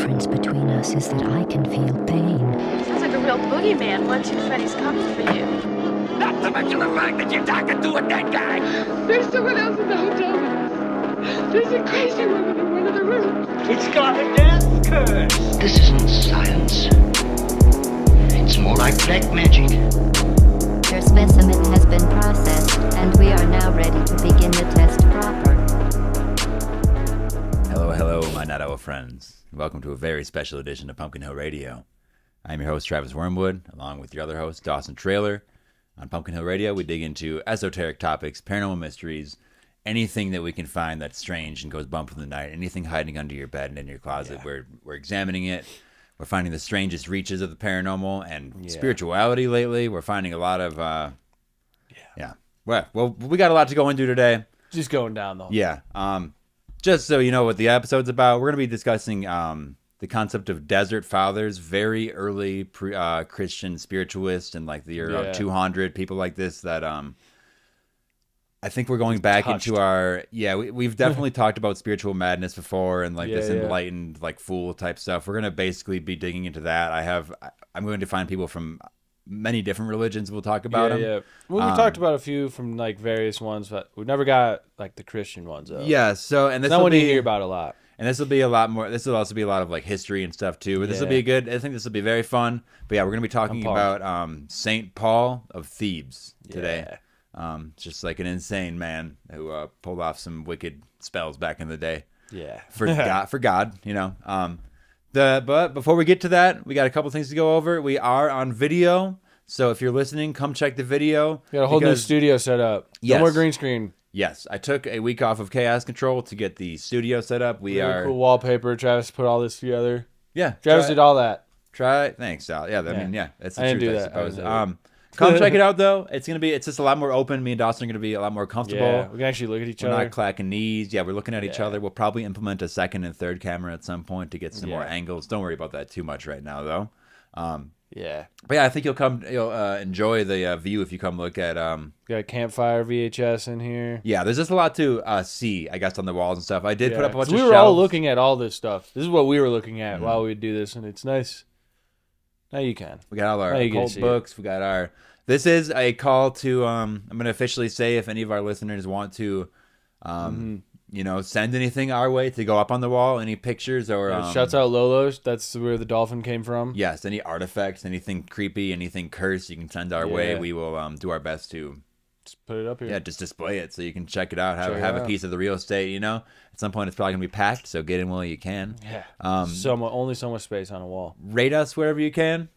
difference between us is that I can feel pain. Sounds like a real boogeyman once you Freddy's coming for you. Not to mention the fact that you're talking to a dead guy. There's someone else in the hotel with us. There's a crazy woman in one of the rooms. It's got a death curse. This isn't science. It's more like black magic. Your specimen has been processed, and we are now ready to begin the test proper. Hello, my Night Owl friends. Welcome to a very special edition of Pumpkin Hill Radio. I'm your host, Travis Wormwood, along with your other host, Dawson Trailer. On Pumpkin Hill Radio, we dig into esoteric topics, paranormal mysteries, anything that we can find that's strange and goes bump in the night, anything hiding under your bed and in your closet. Yeah. We're examining it. We're finding the strangest reaches of the paranormal and spirituality lately. We're finding a lot of, Well, we got a lot to go into today. Just going down, though. Yeah. Just so you know what the episode's about, we're going to be discussing the concept of desert fathers, very early Christian spiritualists in like the year 200, people like this that I think we're going back into our, we've definitely talked about spiritual madness before and like this enlightened like fool type stuff. We're going to basically be digging into that. I'm going to find people from many different religions. We'll talk about them. Yeah. Well, we talked about a few from like various ones, but we've never got like the Christian ones though. Yeah. So, and this that will one be, you hear about a lot. And this will be a lot more. This will also be a lot of like history and stuff too. But this will be good. I think this will be very fun. But yeah, we're going to be talking about Saint Paul of Thebes today. Just like an insane man who pulled off some wicked spells back in the day. Yeah. For God, you know. But before we get to that, we got a couple things to go over. We are on video. So if you're listening, come check the video. We got a whole new studio set up. Yes. No more green screen. Yes. I took a week off of Chaos Control to get the studio set up. We really cool wallpaper. Travis put all this together. Yeah. Travis did all that. Thanks, Sal. Yeah, I mean, that's the truth, I suppose. Come check it out, though. It's just a lot more open. Me and Dawson are going to be a lot more comfortable. Yeah, we can actually look at each other. We're not clacking knees. Yeah, we're looking at each other. We'll probably implement a second and third camera at some point to get some more angles. Don't worry about that too much right now, though. But yeah, I think you'll enjoy the view if you come look at. Got a campfire VHS in here. Yeah, there's just a lot to see, I guess, on the walls and stuff. I did put up a bunch of shelves. We were all looking at all this stuff. This is what we were looking at while we would do this, and it's nice. Now you can. We got all our occult books. We got our. This is a call to. I'm going to officially say if any of our listeners want to, send anything our way to go up on the wall, any pictures or. Shouts out Lolo's. That's where the dolphin came from. Yes, any artifacts, anything creepy, anything cursed, you can send our way. We will do our best to. Just put it up here. Yeah, just display it so you can check it out. Have a piece of the real estate. You know, at some point it's probably gonna be packed, so get in while you can. Yeah. Only so much space on a wall. Rate us wherever you can.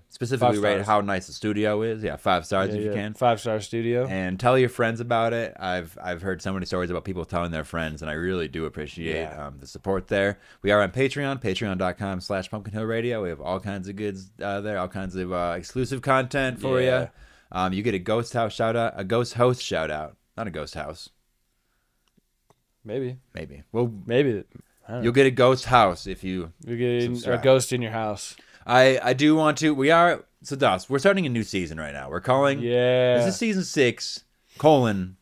Specifically rate how nice the studio is. 5 stars if you can. 5-star studio. And tell your friends about it. I've heard so many stories about people telling their friends, and I really do appreciate the support there. We are on Patreon, patreon.com/Pumpkin Hill Radio. We have all kinds of goods there, all kinds of exclusive content for you. You get a ghost house shout out, a ghost host shout out, not a ghost house. Maybe. Well, maybe. You'll get a ghost house if you get a ghost in your house. I do want to. We're starting a new season right now. We're calling. This is season 6, the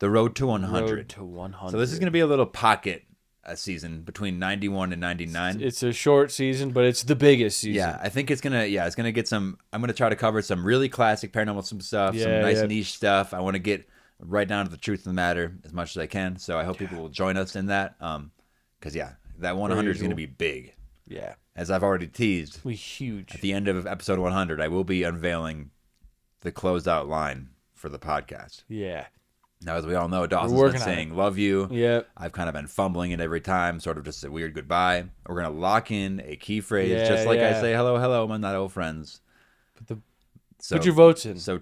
Road to 100. Road to 100. So this is going to be a little pocket season between 91 and 99. It's a short season, but it's the biggest season. Yeah, I think it's gonna get some. I'm gonna try to cover some really classic paranormal stuff, some nice niche stuff. I want to get right down to the truth of the matter as much as I can. So I hope people will join us in that. Because that 100 is gonna be big. Yeah. As I've already teased, huge. At the end of episode 100, I will be unveiling the closed-out line for the podcast. Yeah. Now, as we all know, Dawson's been saying love you. Yep. I've kind of been fumbling it every time, sort of just a weird goodbye. We're going to lock in a key phrase, just like I say, hello, my not old friends. Put your votes in. So,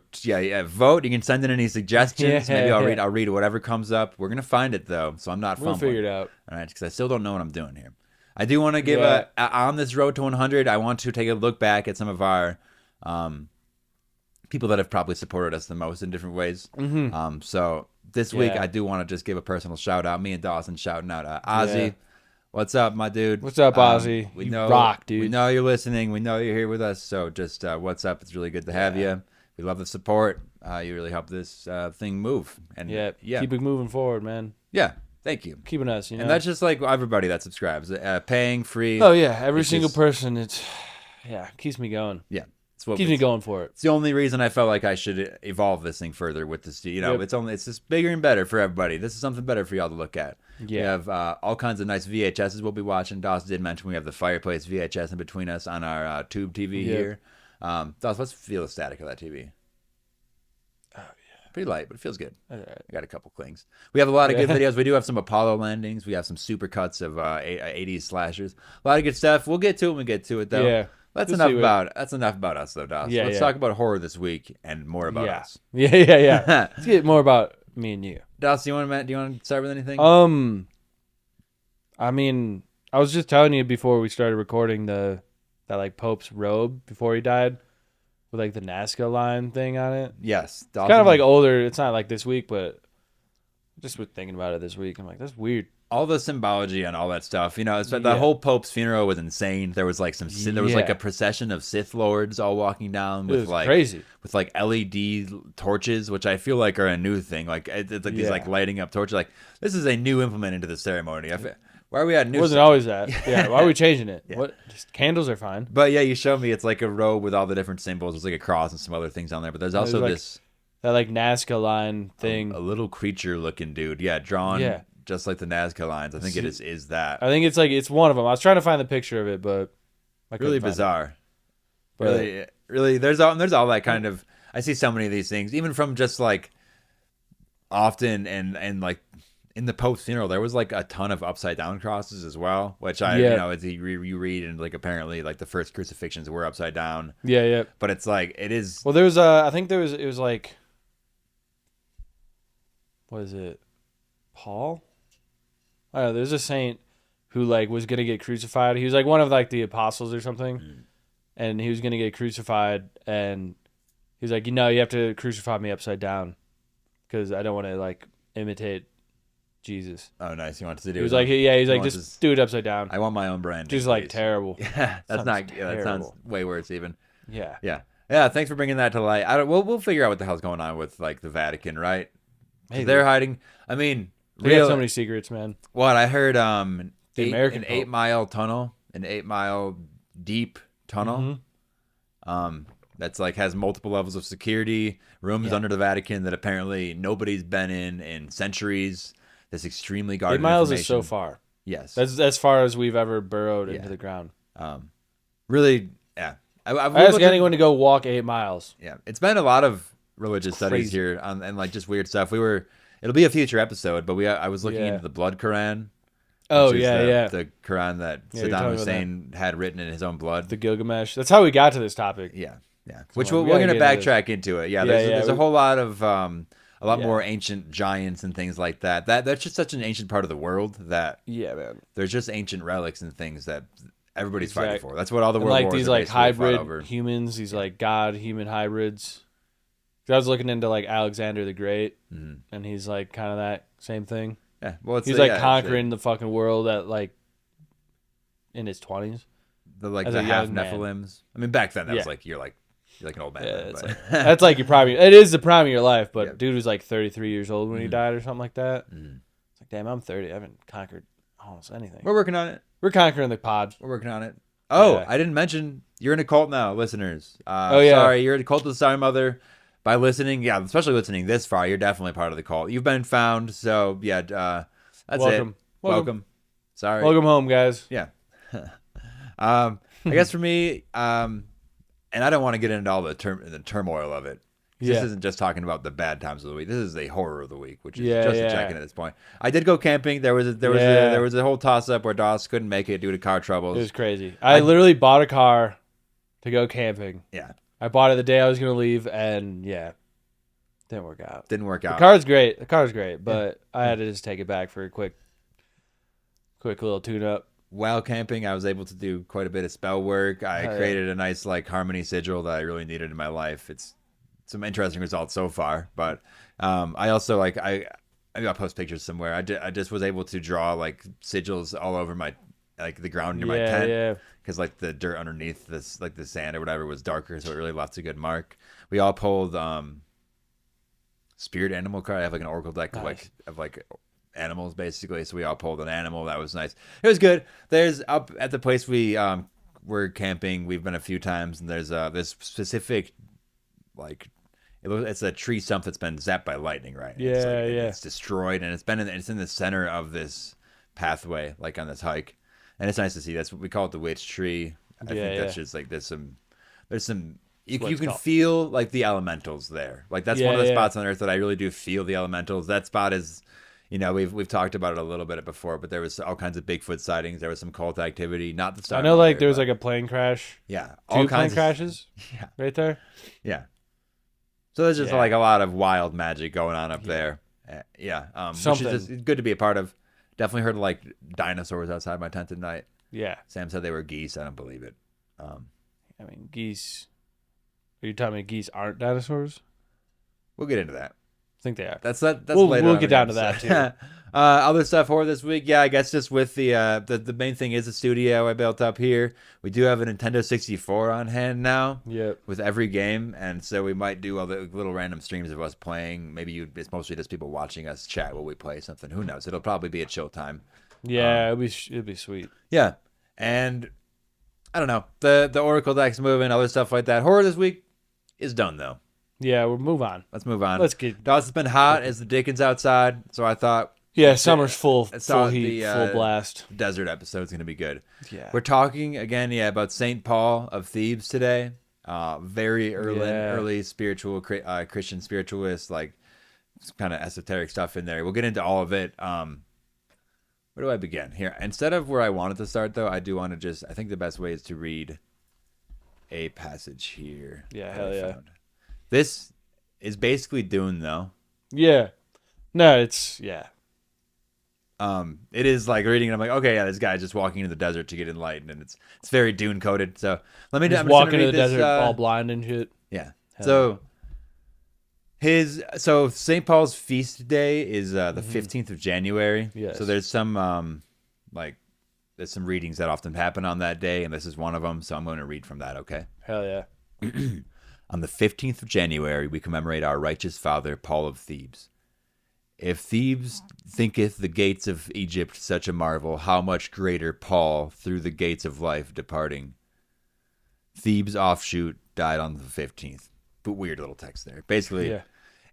vote. You can send in any suggestions. Maybe I'll read whatever comes up. We're going to find it, though, so I'm not fumbling. We'll figure it out. All right, because I still don't know what I'm doing here. I do want to give on this road to 100, I want to take a look back at some of our people that have probably supported us the most in different ways. So this week, I do want to just give a personal shout out. Me and Dawson shouting out Ozzy. Yeah. What's up, my dude? What's up, Ozzy? We know, rock, dude. We know you're listening. We know you're here with us. So just what's up? It's really good to have you. We love the support. You really help this thing move. And keep it moving forward, man. Yeah. Thank you. Keeping us, you know. And that's just like everybody that subscribes, paying free. Oh yeah, every It's single just- person. It keeps me going. Yeah, it's what Keeps me going for it. It's the only reason I felt like I should evolve this thing further with this. You know, Yep. it's just bigger and better for everybody. This is something better for y'all to look at. We Yeah. have all kinds of nice VHSs we'll be watching. Dawson did mention we have the fireplace VHS in between us on our tube TV Yep. here. Dawson, let's feel the static of that TV. Oh yeah, pretty light, but it feels good. all right. I got a couple clings. We have a lot of good videos. We do have some Apollo landings. We have some super cuts of 80s slashers. A lot of good stuff. We'll get to it when we get to it, though. Yeah. That's We'll enough see what- about that's enough about us, though, Dawson. Yeah, Let's yeah. talk about horror this week and more about Yeah. us. Yeah. Let's get more about me and you. Dawson, do you want to start with anything? I mean, I was just telling you before we started recording that like Pope's robe before he died with like the Nazca line thing on it. Yes. It's kind of like older. It's not like this week, but I just was thinking about it this week. I'm like, that's weird. all the symbology and all that stuff. You know, the Yeah. whole Pope's funeral was insane. There was like there was like Yeah. a procession of Sith lords all walking down It with was like crazy. with like LED torches, which I feel like are a new thing. Like it's like these Yeah. like lighting up torches. Like this is a new implement into the ceremony. Why are we at new? It wasn't always that. Yeah, why are we changing it? Yeah. What? Just candles are fine. But yeah, you showed me it's like a robe with all the different symbols. There's like a cross and some other things on there. But there's also like this That like Nazca line thing. a little creature looking dude. Yeah, drawn Yeah. just like the Nazca lines. I think it is that. I think it's one of them. I was trying to find the picture of it, but I couldn't Really find it. bizarre. But- Really, there's all that kind of. I see so many of these things, even from just like often and like in the Pope's funeral, there was like a ton of upside down crosses as well, which as you read and like apparently like the first crucifixions were upside down, Yeah. but it's like it is. Well, there was it was like, what is it? Paul? I don't know. There's a saint who like was gonna get crucified. He was like one of like the apostles or something, and he was gonna get crucified, and he was like, you have to crucify me upside down, because I don't want to like imitate Jesus. Oh, nice. He wants to do. He was like, he's like, wants just do it upside down. I want my own brand. Just like terrible. Yeah, that's Sounds not. Yeah, that sounds terrible. way worse even. Yeah. Yeah. Thanks for bringing that to light. We'll figure out what the hell's going on with like the Vatican, right? 'Cause Maybe. they're hiding. I mean, They got so many secrets, man. What I heard, The American an 8-mile tunnel, an 8-mile deep tunnel. Mm-hmm. That's like has multiple levels of security, rooms Yeah. under the Vatican that apparently nobody's been in centuries. This extremely guarded 8 miles is information. so far. Yes, That's as far as we've ever burrowed Yeah. into the ground. really. Yeah, I ask anyone to go walk 8 miles. Yeah, it's been a lot of religious studies crazy. here and like just weird stuff. It'll be a future episode, but I was looking Yeah. into the blood Quran. Oh, which is yeah. the Quran that Yeah, you're Saddam talking about Hussein had written in his own blood. The Gilgamesh. That's how we got to this topic. Yeah. Which on, we're we going to gotta get into backtrack into it. Yeah, Yeah, there's a whole lot of a lot Yeah. more ancient giants and things like that. That's just such an ancient part of the world that Yeah, man. there's just ancient relics and things that everybody's fighting Exact- for. That's what all the And world like wars these are like basically fought over. hybrid humans, these like god-human hybrids. 'Cause I was looking into like Alexander the Great, and he's like kind of that same thing. Yeah, well, it's He's like conquering the fucking world at like in his 20s. as the a half young man. Nephilims. I mean, back then that was Yeah. like you're like an old man. Yeah, then, it's but- like, that's like your prime. It is the prime of your life, but Yeah. dude was like 33 years old when he died or something like that. Mhm. It's like, damn, I'm 30. I haven't conquered almost anything. We're working on it. We're conquering the pod. We're working on it. Oh, Yeah. I didn't mention you're in a cult now, listeners. Oh, yeah. Sorry, you're in a cult of the Sorry Mother. By listening, yeah, especially listening this far, you're definitely part of the cult. You've been found, so yeah, that's Welcome. it. Welcome. Sorry. Welcome home, guys. Yeah. I guess for me, and I don't want to get into all the turmoil of it. This Yeah. isn't just talking about the bad times of the week. This is a horror of the week, which is Yeah, just a yeah. check-in at this point. I did go camping. There was a whole toss-up where Doss couldn't make it due to car troubles. It was crazy. I literally bought a car to go camping. Yeah. I bought it the day I was going to leave, and yeah, didn't work out. Didn't work out. The car's great. The car's great, but I had to just take it back for a quick little tune-up. While camping, I was able to do quite a bit of spell work. I Oh, yeah. created a nice like harmony sigil that I really needed in my life. It's some interesting results so far, but I also like I got post pictures somewhere. I just was able to draw like sigils all over my like the ground near my tent. Yeah. Because like the dirt underneath this, like the sand or whatever, was darker, so it really left a good mark. We all pulled spirit animal card. I have like an oracle deck Nice. of like animals basically. So we all pulled an animal. That was nice. It was good. There's up at the place we're camping. We've been a few times, and there's this specific like. It's a tree stump that's been zapped by lightning, right? Yeah, It's destroyed, and it's in the center of this pathway, like on this hike, and it's nice to see. That's what we call it, the witch tree. I think that's just like there's some you can feel like the elementals there. Like that's one of the spots on Earth that I really do feel the elementals. That spot is, we've talked about it a little bit before, but there was all kinds of Bigfoot sightings. There was some cult activity. Not the start. I know, like there was like a plane crash. Yeah, all kinds crashes. Yeah, right there. Yeah. So there's just like a lot of wild magic going on up there. Which is just good to be a part of. Definitely heard of like dinosaurs outside my tent at night. Yeah. Sam said they were geese. I don't believe it. I mean, geese. Are you telling me geese aren't dinosaurs? We'll get into that. I think they are. That's later. We'll get down to that too. Other stuff for this week, I guess just with the main thing is the studio I built up here. We do have a Nintendo 64 on hand now. Yep. With every game, and so we might do all the little random streams of us playing. Maybe it's mostly just people watching us chat while we play something. Who knows? It'll probably be a chill time. Yeah, it'd be sweet. Yeah, and I don't know, the Oracle deck's moving, other stuff like that. Horror this week is done though. Yeah, we'll move on. Let's move on. It's been hot as the Dickens outside, so I thought. Yeah, summer's full heat, full blast. Desert episode's gonna be good. Yeah, we're talking again, about Saint Paul of Thebes today. Very early spiritual Christian spiritualist, like kind of esoteric stuff in there. We'll get into all of it. Where do I begin here? Instead of where I wanted to start, though, I do want to I think the best way is to read a passage here. Yeah, hell yeah. This is basically Dune, though. Yeah. No, it's, yeah. It is like reading, and I'm like, okay, yeah, this guy's just walking into the desert to get enlightened, and it's very Dune coded. So let me just walk into the desert all blind and shit. Yeah. Hell. So St. Paul's feast day is the 15th of January. Yes. So there's some there's some readings that often happen on that day, and this is one of them. So I'm going to read from that. Okay. Hell yeah. On the 15th of January, we commemorate our righteous father, Paul of Thebes. If Thebes thinketh the gates of Egypt such a marvel, how much greater Paul through the gates of life departing. Thebes offshoot died on the 15th. But weird little text there. Basically,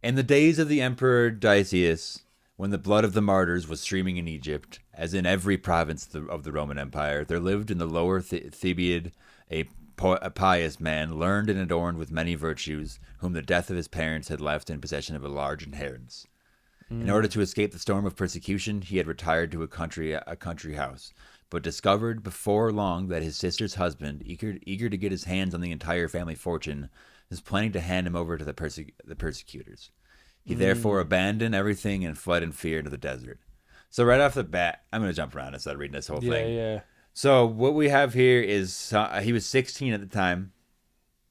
in the days of the Emperor Decius, when the blood of the martyrs was streaming in Egypt, as in every province of the Roman Empire, there lived in the lower Thebaid a pious man, learned and adorned with many virtues, whom the death of his parents had left in possession of a large inheritance. In order to escape the storm of persecution, he had retired to a country house, but discovered before long that his sister's husband, eager to get his hands on the entire family fortune, was planning to hand him over to the persecutors. He therefore abandoned everything and fled in fear into the desert. So right off the bat, I'm going to jump around instead of reading this whole thing. Yeah. So what we have here is he was 16 at the time.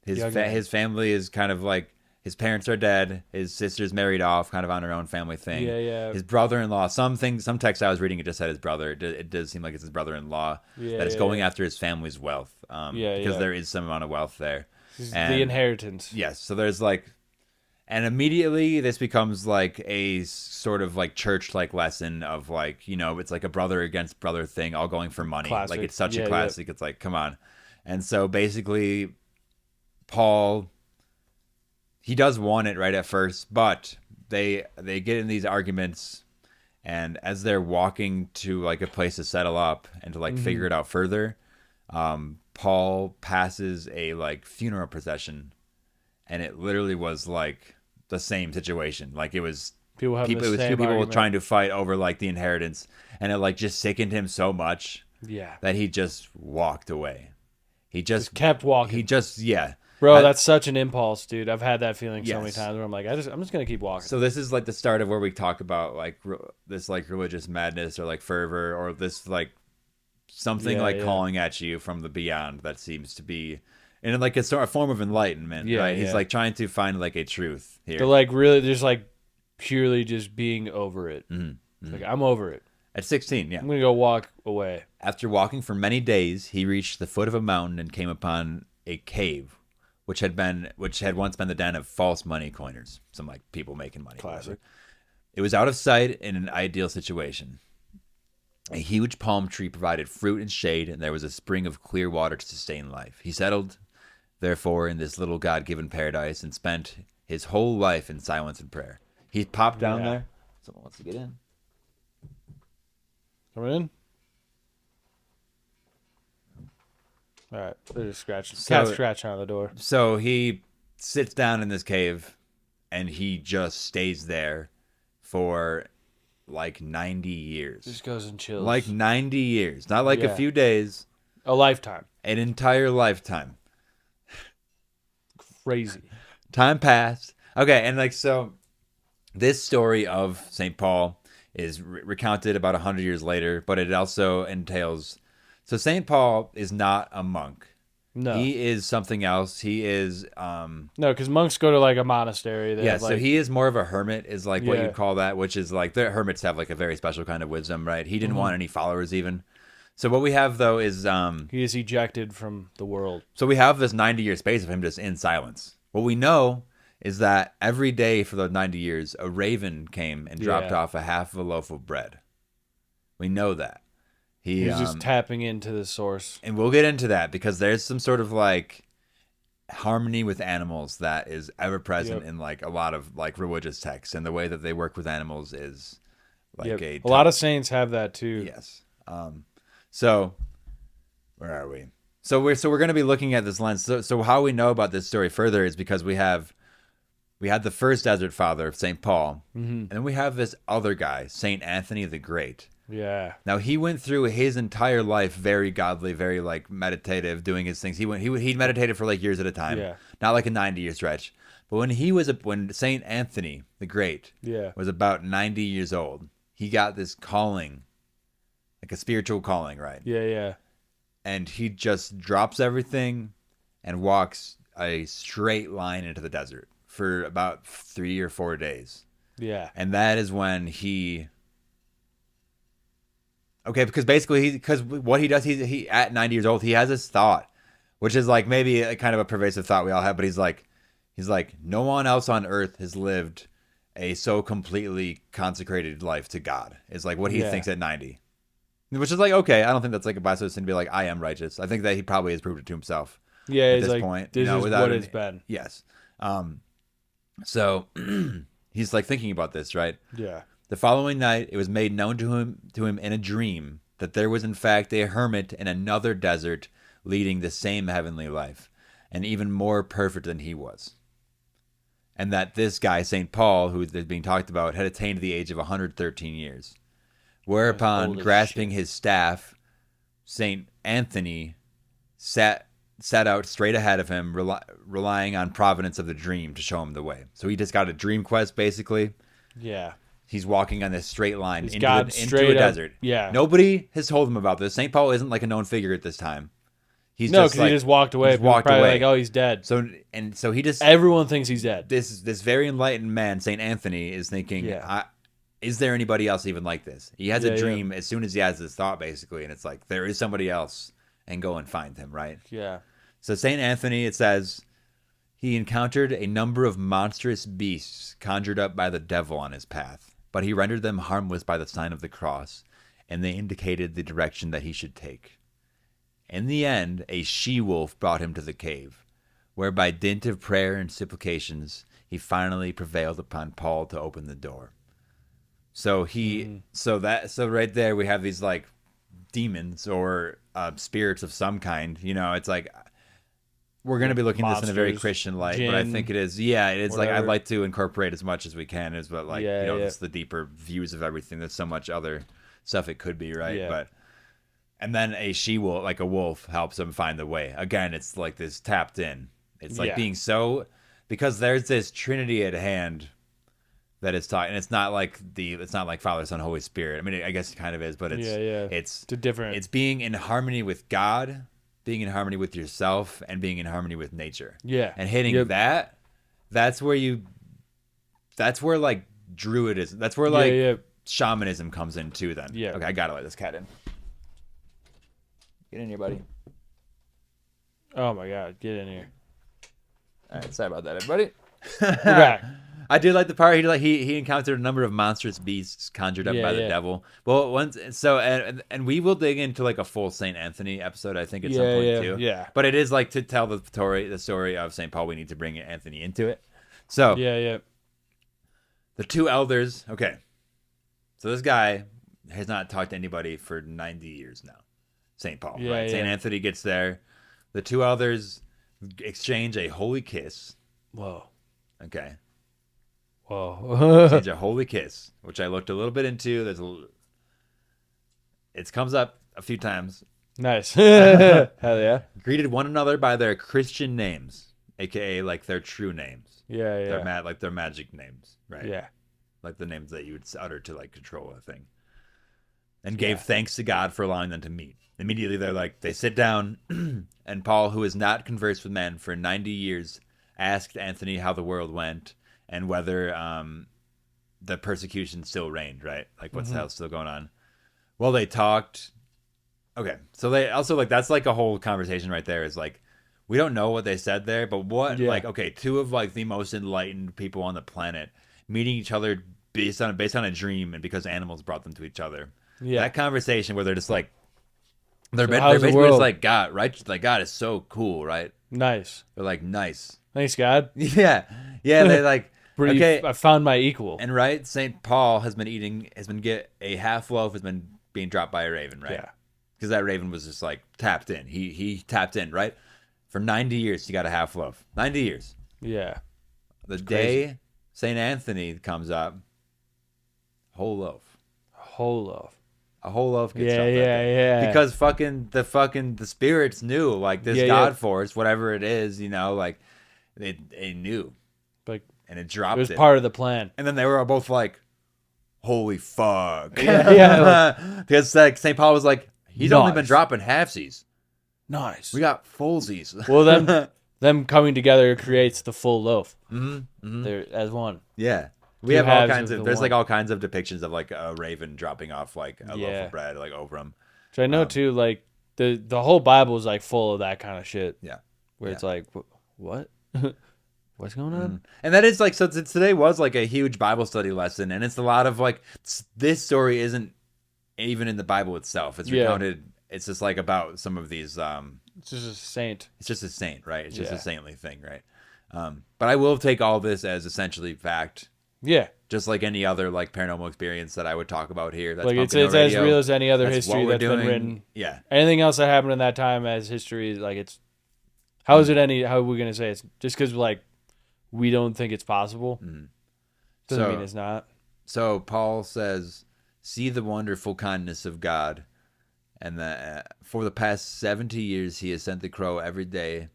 His family is kind of like, his parents are dead. His sister's married off, kind of on her own family thing. Yeah. His brother-in-law, some text I was reading, it just said his brother. It does seem like it's his brother-in-law that is going after his family's wealth. Because there is some amount of wealth there. The inheritance. Yes. So there's and immediately this becomes like a sort of like church-like lesson of like, it's like a brother against brother thing, all going for money. Classic. Like it's such a classic. It's like, come on. And so basically Paul, he does want it right at first, but they get in these arguments, and as they're walking to like a place to settle up and to like figure it out further, Paul passes a like funeral procession, and it literally was like the same situation. Like it was two people trying to fight over like the inheritance, and it like just sickened him so much that he just walked away. He just kept walking. Bro, that's such an impulse, dude. I've had that feeling so many times where I'm like, I'm just gonna keep walking. So this is like the start of where we talk about like this like religious madness or like fervor or this like something calling at you from the beyond that seems to be, and like it's a form of enlightenment, right? He's like trying to find like a truth here. They're like really just like purely just being over it. Like I'm over it. At 16, I'm gonna go walk away. After walking for many days, he reached the foot of a mountain and came upon a cave, which had once been the den of false money coiners, some like people making money. Classic. It was out of sight in an ideal situation. A huge palm tree provided fruit and shade, and there was a spring of clear water to sustain life. He settled, therefore, in this little God-given paradise and spent his whole life in silence and prayer. He popped down there. Someone wants to get in. Come in. All right, they're just scratching. So- Cat's scratching on the door. So he sits down in this cave, and he just stays there for like 90 years. Just goes and chills. Like 90 years. Not like a Yeah. few days. A lifetime. An entire lifetime. Crazy. Time passed. Okay, and like so, this story of St. Paul is recounted about 100 years later, but it also entails. So St. Paul is not a monk. No. He is something else. He is. No, because monks go to like a monastery. They Yeah, have, so like, he is more of a hermit, is like what Yeah. you call that, which is like the hermits have like a very special kind of wisdom, right? He didn't want any followers even. So what we have though is he is ejected from the world. so we have this 90-year space of him just in silence. What we know is that every day for those 90 years, a raven came and dropped Yeah. off a half of a loaf of bread. We know that. He's just tapping into the source. And we'll get into that because there's some sort of like harmony with animals that is ever present in like a lot of like religious texts, and the way that they work with animals is like A lot of saints have that too. yes. So where are we? So we're going to be looking at this lens. So how we know about this story further is because we had the first desert father, St. Paul, and then we have this other guy, St. Anthony the Great. Yeah. Now he went through his entire life very godly, very like meditative, doing his things. He meditated for like years at a time, not like a 90-year stretch. But when Saint Anthony the Great was about 90 years old, he got this calling, like a spiritual calling, right? Yeah. And he just drops everything and walks a straight line into the desert for about 3 or 4 days. Yeah. And that is when he. Okay, because basically, what he does, he at 90 years old, he has this thought, which is like maybe a kind of a pervasive thought we all have, but he's like, no one else on earth has lived a so completely consecrated life to God. Is like what he thinks at 90, which is like okay. I don't think that's like a balanced sin to be like I am righteous. I think that he probably has proved it to himself. Yeah, at it's this like, point, this is without what it's been. Yes. So he's like thinking about this, right? Yeah. The following night, it was made known to him in a dream that there was in fact a hermit in another desert leading the same heavenly life, and even more perfect than he was. And that this guy, St. Paul, who is being talked about, had attained the age of 113 years. Whereupon, Holy grasping shit. his staff, St. Anthony set out straight ahead of him, relying on providence of the dream to show him the way. So he just got a dream quest, basically. Yeah. He's walking on this straight line into got a straight up- desert. yeah. Nobody has told him about this. St. Paul isn't like a known figure at this time. He's No, just because like, he just walked away. just walked Probably away. like, oh, he's dead. So he just Everyone thinks he's dead. this very enlightened man, St. Anthony, is thinking, Yeah. is there anybody else even like this? He has Yeah, a dream as soon as he has this thought, basically, and it's like there is somebody else, and go and find him, right? Yeah. So St. Anthony, it says, he encountered a number of monstrous beasts conjured up by the devil on his path, but he rendered them harmless by the sign of the cross, and they indicated the direction that he should take. In the end, a she-wolf brought him to the cave, where by dint of prayer and supplications, he finally prevailed upon Paul to open the door. So so right there we have these like demons or spirits of some kind. You know, it's like we're going to be looking at this in a very Monsters, Christian light, but I jinn, think it is. Yeah, it is like I'd whatever. like to incorporate as much as we can, but like Yeah. just the deeper views of everything. There's so much other stuff it could be, right? Yeah. But and then a she-wolf, like a wolf, helps him find the way. Again, it's like this tapped in. It's like Yeah. being so because there's this Trinity at hand that it's taught, and it's not like Father, Son, Holy Spirit. I mean, I guess it kind of is, but it's It's a different. it's being in harmony with God, being in harmony with yourself, and being in harmony with nature. Yeah. And hitting Yep. that, that's where like Druidism, that's where like yeah. shamanism comes in too then. Yeah. Okay, I gotta let this cat in. Get in here, buddy. Oh my God, get in here. All right, sorry about that, everybody. We're back. I did like the part he encountered a number of monstrous beasts conjured up by the devil. Well, and we will dig into like a full Saint Anthony episode, I think, at some point too. Yeah. But it is like to tell the story of Saint Paul. We need to bring Anthony into it. So yeah. The two elders. Okay, so this guy has not talked to anybody for 90 years now. Saint Paul, right? Saint Anthony gets there. The two elders exchange a holy kiss. Whoa. Okay. Whoa. Exchange a holy kiss, which I looked a little bit into. It comes up a few times. Nice. Hell yeah. Greeted one another by their Christian names, aka like their true names. Yeah. Their magic names, right? Yeah. Like the names that you would utter to like control a thing. And gave thanks to God for allowing them to meet. Immediately they sit down, and Paul, who has not conversed with men for 90 years, asked Anthony how the world went and whether the persecution still reigned, right? Like what's the hell still going on? Well, they talked. Okay, so they also like that's like a whole conversation right there. Is like we don't know what they said there, but what like okay, two of like the most enlightened people on the planet meeting each other based on a dream and because animals brought them to each other. Yeah, that conversation where they're just like they're basically just like God, right? Like God is so cool, right? Nice. They're like nice. Thanks, God. Yeah. They like okay. I found my equal. And right, Saint Paul has been get a half loaf has been being dropped by a raven, right? Yeah. Because that raven was just like tapped in. He tapped in, right? For 90 years, he got a half loaf. 90 years. Yeah. The day Saint Anthony comes up, whole loaf. A whole loaf gets dropped. Yeah. Because the spirits knew, like this God force, whatever it is, like they knew. Like, and it dropped. It was part of the plan. And then they were both like, "Holy fuck!" Yeah. Because like St. Paul was like, he's only been dropping halfsies. Nice. We got fullsies. Well, them coming together creates the full loaf. Mm-hmm. They're as one. Yeah. We have all kinds of. There's like all kinds of depictions of like a raven dropping off like a loaf of bread like over him. Which I know too. Like the whole Bible is like full of that kind of shit. Yeah. Where it's like, what? What's going on? And that is like so. Today was like a huge Bible study lesson, and it's a lot of like this story isn't even in the Bible itself. It's recounted. It's just like about some of these. It's just a saint. It's just a saint, right? It's just a saintly thing, right? But I will take all this as essentially fact. Yeah. Just like any other like paranormal experience that I would talk about here. That's like it's as real as any other history that's been written. Yeah. Anything else that happened in that time as history, like it's how is it how are we gonna say it's just because like we don't think it's possible? Doesn't mean it's not. So Paul says, "See the wonderful kindness of God, and for the past 70 years he has sent the crow every day,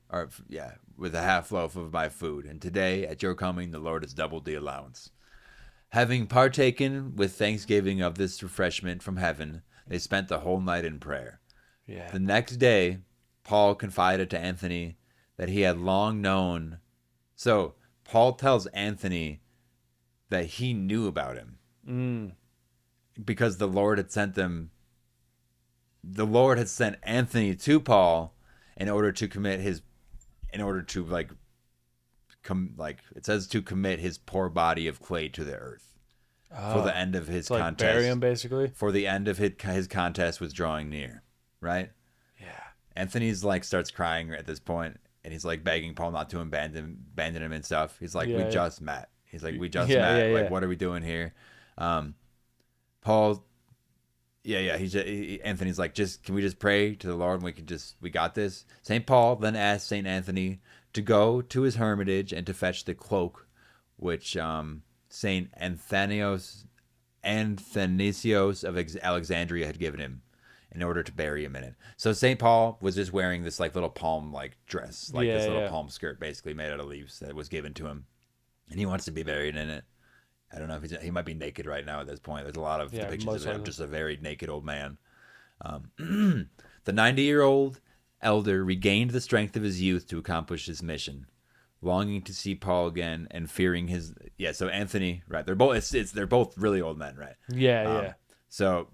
with a half loaf of my food. And today, at your coming, the Lord has doubled the allowance." Having partaken with thanksgiving of this refreshment from heaven, they spent the whole night in prayer. Yeah. The next day, Paul confided to Anthony that he had long known. So Paul tells Anthony that he knew about him because the Lord had sent them. The Lord had sent Anthony to Paul in order to commit his. In order to it says to commit his poor body of clay to the earth for the end of his contest. Bury him, basically. For the end of his contest was drawing near, right? Yeah. Anthony's like starts crying at this point, and he's like begging Paul not to abandon him and stuff. He's like, we just met. He's like, we just met. Like, what are we doing here? Paul. Anthony's like, can we just pray to the Lord and we got this? St. Paul then asked St. Anthony to go to his hermitage and to fetch the cloak, which St. Athanasios of Alexandria had given him in order to bury him in it. So St. Paul was just wearing this like little palm like dress, like this little palm skirt basically made out of leaves that was given to him. And he wants to be buried in it. I don't know if he might be naked right now at this point. There's a lot of depictions of him, just a very naked old man. The 90-year-old elder regained the strength of his youth to accomplish his mission, longing to see Paul again and fearing his. Yeah, so Anthony, right? They're both. They're both really old men, right? Yeah. So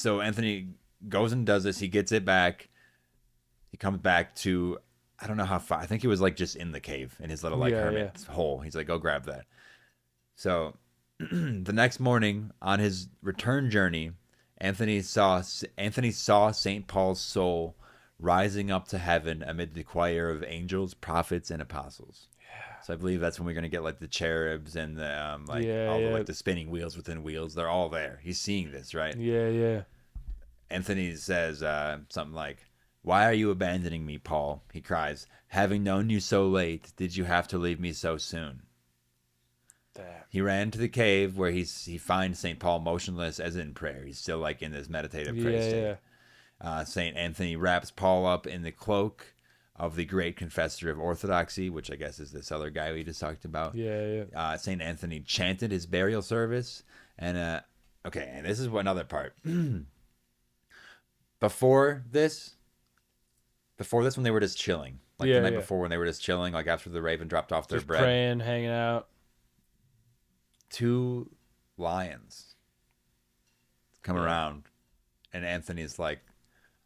Anthony goes and does this. He gets it back. He comes back to. I don't know how far. I think he was like just in the cave in his little hermit hole. He's like, go grab that. So the next morning on his return journey, Anthony saw St. Paul's soul rising up to heaven amid the choir of angels, prophets, and apostles. Yeah. So I believe that's when we're gonna get like the cherubs and the the like the spinning wheels within wheels. They're all there. He's seeing this, right? Yeah. Anthony says something like, "Why are you abandoning me, Paul?" He cries. "Having known you so late, did you have to leave me so soon?" He ran to the cave where he finds St. Paul motionless as in prayer. He's still like in this meditative prayer state. St. Anthony wraps Paul up in the cloak of the great confessor of orthodoxy, which I guess is this other guy we just talked about. St. Anthony chanted his burial service. And, and this is another part. Before this, when they were just chilling, like the night before when they were just chilling, like after the raven dropped off their bread. Praying, hanging out. 2 lions come around, and Anthony's like,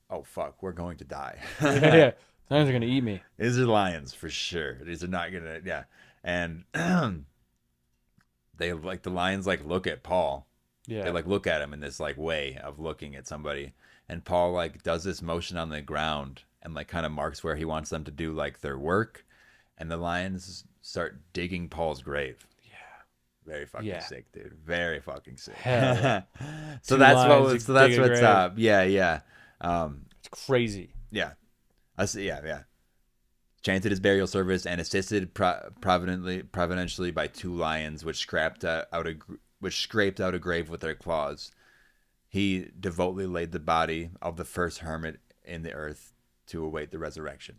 "Oh fuck, we're going to die." Lions are gonna eat me. These are lions for sure. These are not gonna, and they like the lions like look at Paul. They like look at him in this like way of looking at somebody, and Paul like does this motion on the ground and like kind of marks where he wants them to do like their work, and the lions start digging Paul's grave. Very fucking sick, dude. Very fucking sick. So that's what's up. Yeah. It's crazy. Yeah. Chanted his burial service and assisted providentially by 2 lions, which scraped out a grave with their claws. He devoutly laid the body of the first hermit in the earth to await the resurrection.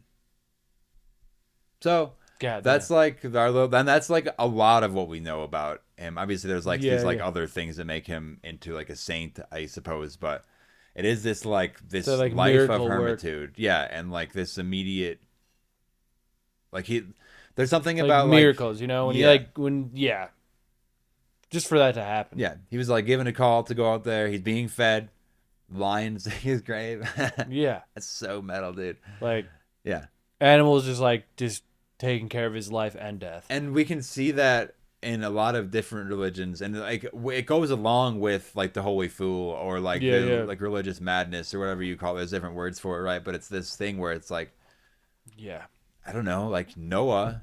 So that's like a lot of what we know about him. Obviously, there's like these like other things that make him into like a saint, I suppose, but it is this life of hermitude, and like this immediate, like there's something like about miracles, when just for that to happen. Yeah, he was like given a call to go out there. He's being fed lions in his grave. That's so metal, dude. Like animals just taking care of his life and death. And we can see that in a lot of different religions, and like it goes along with like the holy fool or like like religious madness or whatever you call it. There's different words for it, right? But it's this thing where it's like, I don't know, like Noah,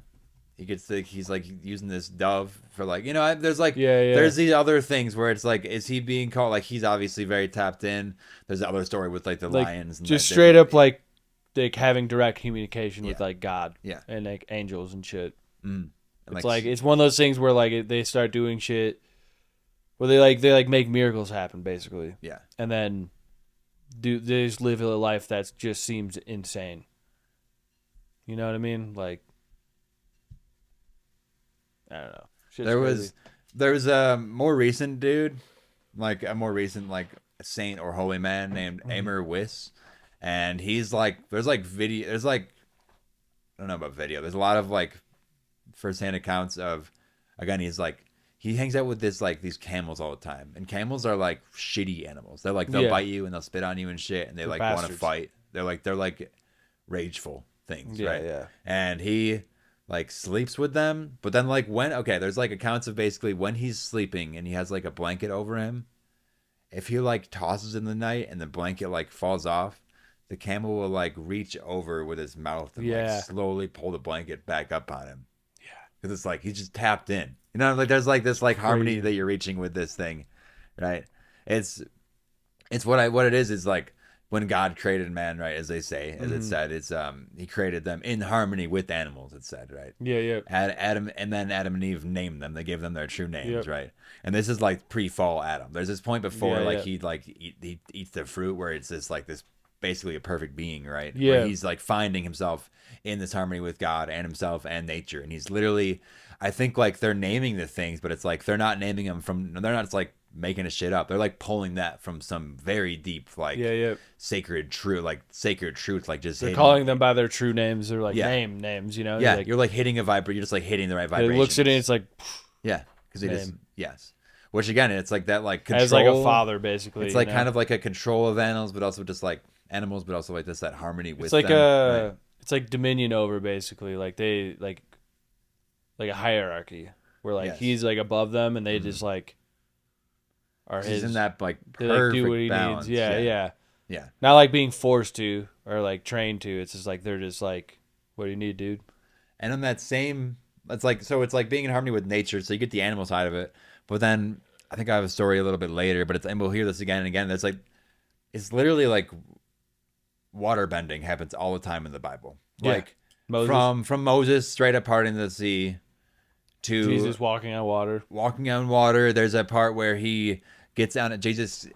he's like using this dove for like, there's like there's these other things where it's like, is he being called, like he's obviously very tapped in. There's the other story with like the lions and just straight up like having direct communication with like God and like angels and shit. It's like it's one of those things where like they start doing shit where they make miracles happen basically. And then they just live a life that just seems insane. You know what I mean? Like I don't know. There was a more recent dude, like a more recent like saint or holy man named Amor Wiss. And he's like, there's like video, there's like, I don't know about video. There's a lot of like firsthand accounts of, again, he hangs out with these camels all the time. And camels are like shitty animals. They're like, they'll bite you and they'll spit on you and shit. And they're like want to fight. They're like rageful things, right? Yeah. And he like sleeps with them. But then like there's like accounts of basically when he's sleeping and he has like a blanket over him. If he like tosses in the night and the blanket like falls off, the camel will like reach over with his mouth and like slowly pull the blanket back up on him. Yeah. Because it's like he's just tapped in. Like there's like this like harmony that you're reaching with this thing, right? It's what it is like when God created man, right? As they say, as it said, it's he created them in harmony with animals. It said, right? Yeah. Adam and Eve named them. They gave them their true names, right? And this is like pre-fall Adam. There's this point before he eats the fruit where it's this basically a perfect being, right? Yeah. Where he's like finding himself in this harmony with God and himself and nature, and he's literally, I think like they're naming the things, but it's like they're not naming them they're not just like making a shit up. They're like pulling that from some very deep like sacred truth, like just they're calling them by their true names. They're like names, Yeah, like, you're like hitting a vibrator. You're just like hitting the right vibration. It looks at it, it's like because it is Which again, it's like that like control. As like a father, basically. It's like kind of like a control of animals, but also just like animals, but also like this that harmony with. It's like them, it's like dominion over basically, like they like a hierarchy. where like Yes. he's like above them, and they just like are He's his. in that like They perfect like do what he balance. needs. Yeah. Yeah. Not like being forced to or like trained to. It's just like they're just like, what do you need, dude? And on that same, it's like being in harmony with nature. So you get the animal side of it, but then I think I have a story a little bit later. But and we'll hear this again and again. That's like, it's literally like water bending happens all the time in the Bible. Yeah. Like Moses. from Moses straight up parting the sea to Jesus walking on water. walking on water. There's a part where he gets on it. Jesus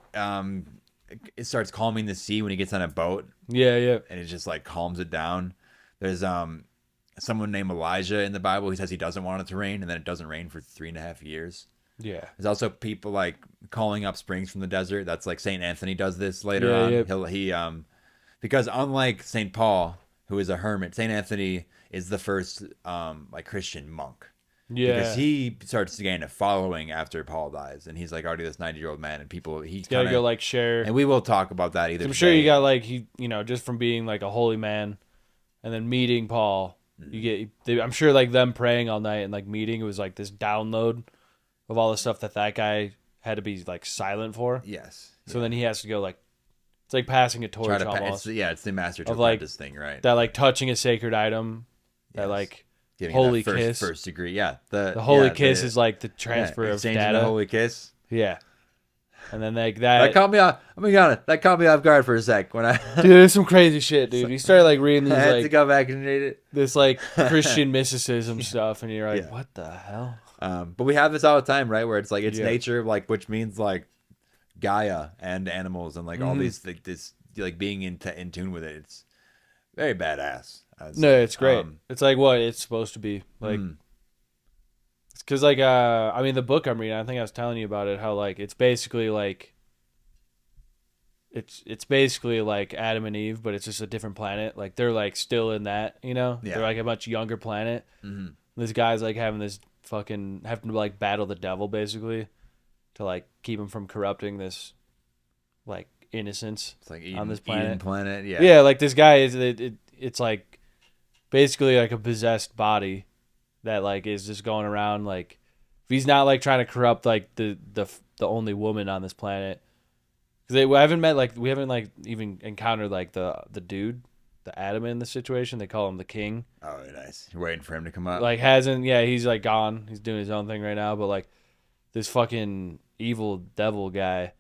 it starts calming the sea when he gets on a boat, Yeah. and it just like calms it down. There's someone named Elijah in the Bible. He says he doesn't want it to rain, and then it doesn't rain for 3.5 years. Yeah. There's also people like calling up springs from the desert. That's like Saint Anthony does this later on. Yeah. He because unlike Saint Paul, who is a hermit, Saint Anthony is the first like Christian monk. Yeah. Because he starts to gain a following after Paul dies, and he's like already this 90-year-old man, and people he's gotta kinda, go like share. and we will talk about that either. I'm sure today. you got like just from being like a holy man, and then meeting Paul, you get. I'm sure like them praying all night and like meeting, it was like this download of all the stuff that guy had to be like silent for. Yes. So then he has to go like, it's like passing a torch almost. It's the master to Of, like, this thing, right? That like touching a sacred item, that Yes. like Giving holy that kiss. first degree. Yeah. The holy kiss is like the transfer of exchanging data. the holy kiss. Yeah. And then like That caught me off. I'm gonna be honest. That caught me off guard for a sec when I dude, there's some crazy shit, dude. You start like reading I these had to like go back and read it. this like Christian mysticism stuff, and you're like, Yeah. what the hell? But we have this all the time, right? Where it's like it's Yeah. nature, like which means like Gaia and animals and like all these like this like being in tune with it. It's very badass. No, it's great. It's like what it's supposed to be. Like it's because like I mean the book I'm reading, I think I was telling you about it, how like it's basically like it's basically like Adam and Eve, but it's just a different planet. Like they're like still in that, Yeah. They're like a much younger planet. Mm-hmm. This guy's like having this fucking having to like battle the devil basically to like keep him from corrupting this like innocence. It's like on this planet. Eden planet. Yeah. Yeah, like this guy is it's like basically like a possessed body that like is just going around like if he's not like trying to corrupt like the only woman on this planet, because we haven't like even encountered like the dude, the Adam in the situation. They call him the king. Oh, nice. You're waiting for him to come up. Like he's like gone. He's doing his own thing right now. But like this fucking evil devil guy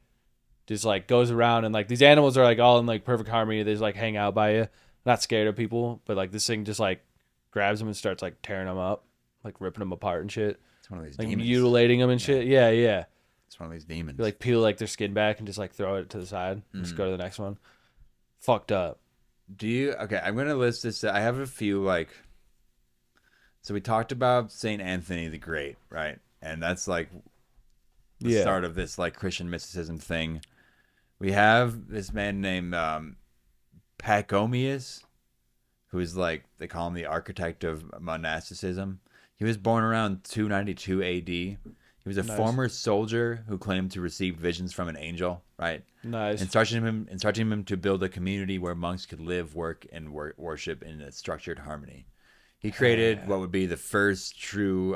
just like goes around and like these animals are like all in like perfect harmony. They just like hang out by you, not scared of people. But like this thing just like grabs them and starts like tearing them up, like ripping them apart and shit. It's one of these Like demons. mutilating them and shit. Yeah. It's one of these demons. You like peel like their skin back and just like throw it to the side and just go to the next one. Fucked up. Okay, I'm gonna list this. I have a few like. So we talked about Saint Anthony the Great, right? And that's like the start of this like Christian mysticism thing. We have this man named Pachomius, who is like they call him the architect of monasticism. He was born around 292 AD. He was a former soldier who claimed to receive visions from an angel, right? Nice. Instructing him to build a community where monks could live, work, and worship in a structured harmony. He created what would be the first true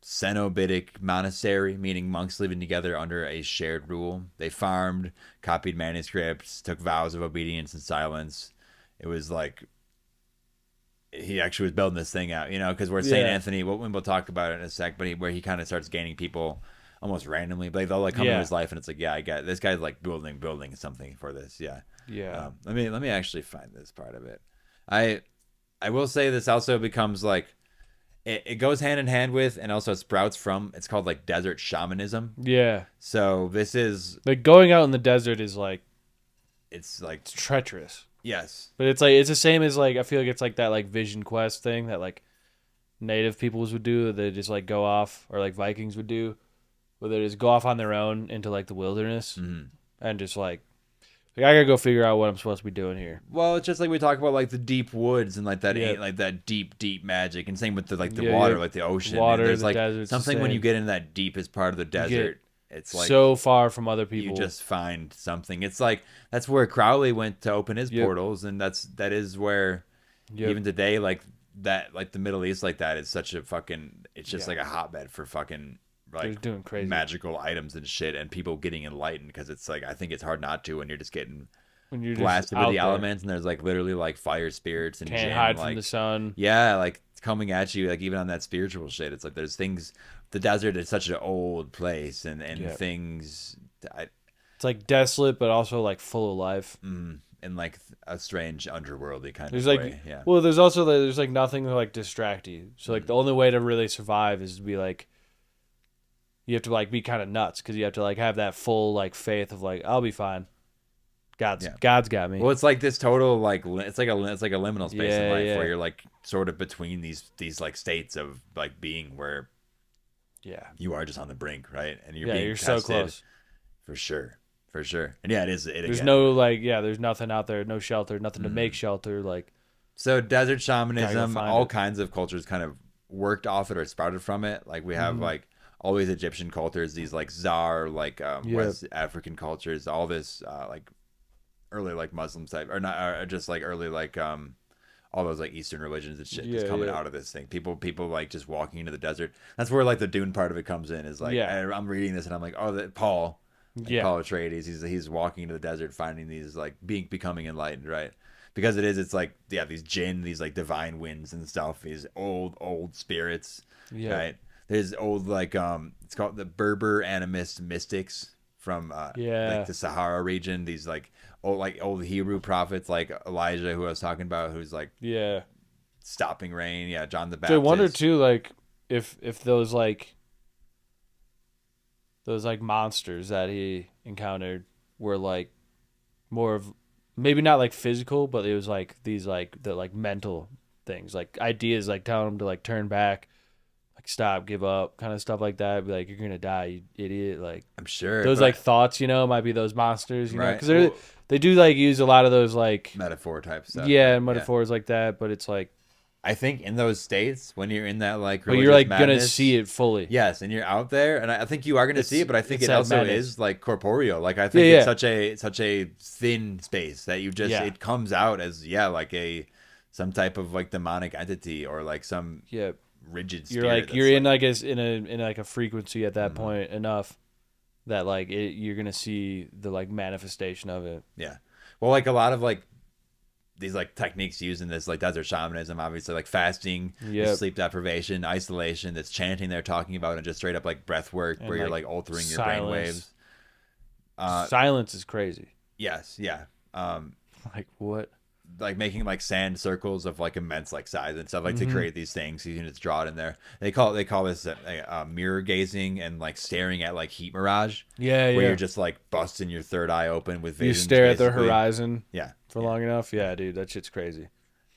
cenobitic monastery, meaning monks living together under a shared rule. They farmed, copied manuscripts, took vows of obedience and silence. It was like he actually was building this thing out, because where St. Anthony, we'll talk about it in a sec, but where he kind of starts gaining people almost randomly. Like they'll like come into his life and it's like, I got this guy's like building something for this. Yeah. Yeah. Let me actually find this part of it. I will say this also becomes like, it goes hand in hand with and also sprouts from, it's called like desert shamanism. Yeah. So this is, Like going out in the desert is like, it's like, it's treacherous. yes. But it's like it's the same as like I feel like it's like that like vision quest thing that like native peoples would do. They just like go off, or like Vikings would do, where they just go off on their own into like the wilderness and just like I gotta go figure out what I'm supposed to be doing here. Well, it's just like we talk about like the deep woods and like that like that deep magic, and same with the like the water, like the ocean. Water, and there's the like desert's something the when same. you get in that deepest part of the desert, it's like so far from other people. you just find something. It's like that's where Crowley went to open his portals, and that is where even today like that like the Middle East like that is such a fucking, it's just like a hotbed for fucking They're like doing crazy magical items and shit, and people getting enlightened, because it's like, I think it's hard not to when you're just getting when you're just blasted out with the there. elements, and there's like literally like fire spirits and Can't jinn, hide like, from the sun. yeah, like coming at you, like even on that spiritual shit. It's like there's things. The desert is such an old place, and things. It's like desolate, but also like full of life. In like a strange underworldly kind There's of like, way. Yeah. well, there's also there's like nothing to like distract you. So like the only way to really survive is to be like, you have to like be kind of nuts, because you have to like have that full like faith of like, I'll be fine. God's got me. Well, it's like this total like it's like a liminal space in life Yeah. where you're like sort of between these like states of like being where you are just on the brink, right? And you're being you're tested, so close. for sure. And yeah, it is. There's no like there's nothing out there, no shelter, nothing to make shelter. Like, so desert Gotta go shamanism, find all it. kinds of cultures kind of worked off it or sprouted from it. Like we have like all these Egyptian cultures, these like Tsar, like West African cultures, all this like early like Muslim type, or not, or just like early like all those like Eastern religions and shit just coming out of this thing. People like just walking into the desert. That's where like the Dune part of it comes in. Is like I'm reading this and I'm like, oh, that Paul. Paul Atreides, he's walking into the desert, finding these like becoming enlightened, right? Because it's like these jinn, these like divine winds and stuff, these old spirits, right? There's old like it's called the Berber animist mystics from like the Sahara region. These like old Hebrew prophets like Elijah, who I was talking about, who's like stopping rain. Yeah, John the Baptist. I wonder too, like if those monsters that he encountered were like more of, maybe not like physical, but it was like these like the like mental things, like ideas, like telling him to like turn back, like stop, give up, kind of stuff like that. Be like, you're gonna die, you idiot. Like, I'm sure those like thoughts, might be those monsters, know, right? because they do like use a lot of those like metaphor type stuff. Yeah, metaphors like that. But it's like, I think in those states, when you're in that like, but you're like madness, gonna see it fully. Yes, and you're out there, and I think you are gonna see it. But I think it that also madness. is like corporeal. Like I think it's such a thin space that you just it comes out as like some type of like demonic entity or like some rigid. You're spirit like you're in like in like a frequency at that point enough that like you're gonna see the like manifestation of it. Yeah, well, like a lot of like these like techniques used in this like desert shamanism, obviously like fasting, sleep deprivation, isolation, this chanting they're talking about, and just straight up like breath work where you're like altering your brain waves. Silence is crazy. Yes, yeah. Like what? Like making like sand circles of like immense like size and stuff, like to create these things. You can just draw it in there. They call this mirror gazing and like staring at like heat mirage. Yeah, where you're just like busting your third eye open with visions. You stare at the basically. horizon. Yeah. For long enough. Yeah, dude, that shit's crazy.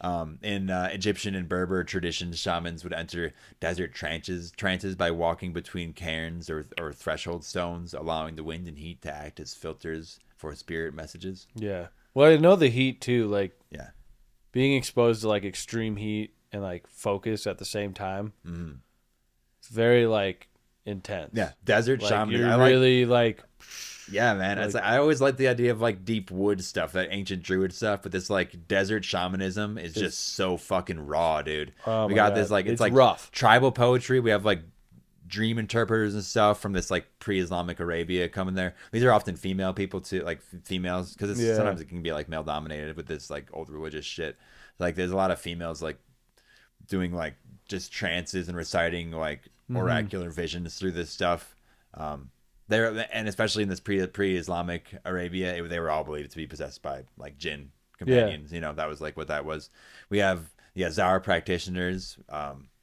In Egyptian and Berber traditions, shamans would enter desert trances by walking between cairns or threshold stones, allowing the wind and heat to act as filters for spirit messages. Yeah. Well, I know the heat too, like being exposed to like extreme heat and like focus at the same time. Mm-hmm. It's very like intense. Yeah, desert like, shaman. You're really like. Yeah, man. Like, I always like the idea of like deep wood stuff, that ancient druid stuff, but this like desert shamanism is just so fucking raw, dude. We got this like it's like rough tribal poetry. We have like dream interpreters and stuff from this like pre-Islamic Arabia coming there. These are often female people too, like females, because sometimes it can be like male dominated with this like old religious shit. Like there's a lot of females like doing like just trances and reciting like oracular visions through this stuff. There, and especially in this pre-Islamic Arabia, they were all believed to be possessed by like jinn companions. That was like what that was. We have Tsar practitioners,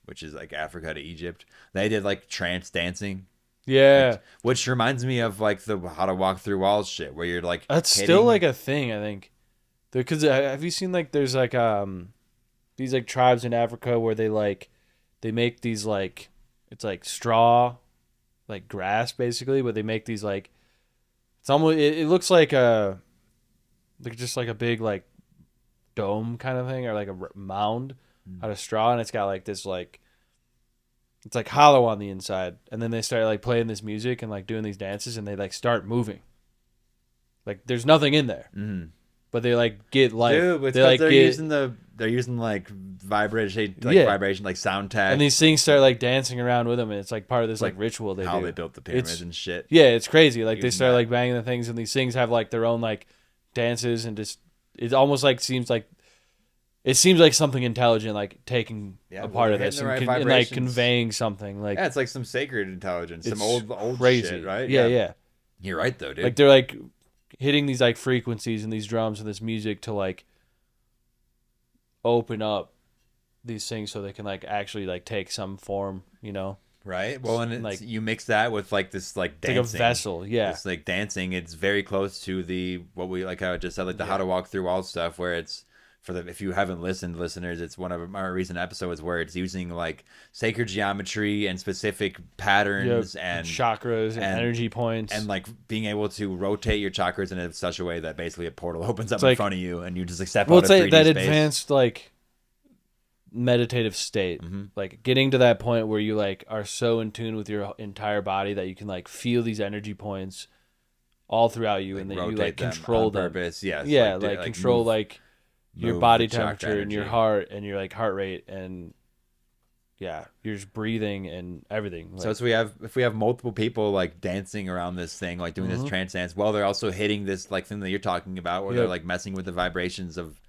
which is like Africa to Egypt. They did like trance dancing. Yeah, which reminds me of like the how to walk through walls shit, where you're like that's still like a thing, I think. Because have you seen like there's like these like tribes in Africa where they make these like, it's like straw, like grass basically, but they make these like, it's almost it looks like just like a big like dome kind of thing, or like a mound out of straw, and it's got like this like, it's like hollow on the inside, and then they start like playing this music and like doing these dances, and they like start moving. Like there's nothing in there, but they like get life. Dude, it's they like they're using the they're using like vibration, like sound tag, and these things start like dancing around with them, and it's like part of this like ritual they how do. they built the pyramids and shit. Yeah, it's crazy. Like they Using start that. like banging the things, and these things have like their own like dances, and just it almost like seems like something intelligent like taking a part of this hitting the right and like vibrations. conveying something like Yeah, it's like some sacred intelligence, some it's old crazy. shit, right? Yeah. You're right though, dude. Like they're like hitting these like frequencies and these drums and this music to like open up these things so they can like actually like take some form, you know? Right. Well, and it's, like you mix that with like this like dancing, like a vessel. Yeah. It's like dancing. It's very close to what we like. How I just said, like the how to walk through all stuff, where it's if you haven't listened, listeners, it's one of our recent episodes where it's using like sacred geometry and specific patterns and chakras and energy points and like being able to rotate your chakras in such a way that basically a portal opens up in front of you and you just step out of 3D that space. advanced like meditative state, like getting to that point where you like are so in tune with your entire body that you can like feel these energy points all throughout you, and then you like control them. Purpose. Yes. Yeah, like control like your body temperature and your energy. heart and your like heart rate and you're just breathing and everything. Like, So if we have multiple people like dancing around this thing, like doing this trance dance, while they're also hitting this like thing that you're talking about, where they're like messing with the vibrations of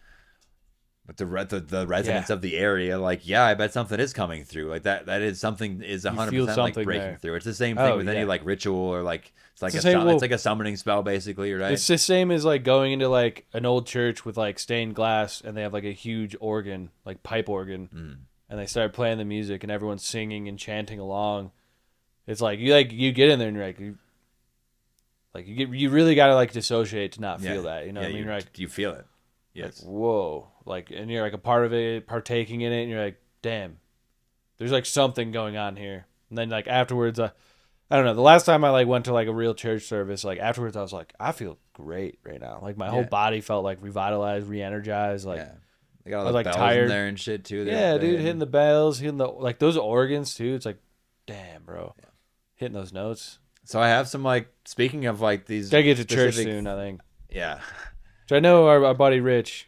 the resonance of the area, like I bet something is coming through. Like that is something is 100% like breaking through. It's the same thing with any like ritual or like it's like it's like a summoning spell basically, right? It's the same as like going into like an old church with like stained glass and they have like a huge organ, like pipe organ, and they start playing the music and everyone's singing and chanting along. It's like you get in there and you're like you really gotta like dissociate to not feel that. You know what I mean? Right? You feel it. Yes. Like, whoa. Like, and you're like a part of it, partaking in it, and you're like, damn, there's like something going on here. And then like afterwards, I don't know. The last time I like went to like a real church service, like afterwards I was like, I feel great right now. Like my whole body felt like revitalized, re-energized. Like they got all I was the like bells tired in there and shit too. Dude, hitting the bells, hitting the like those organs too. It's like, damn, bro, hitting those notes. So I have some like speaking of like these. Gotta get to church soon, I think. Yeah. So I know our buddy Rich.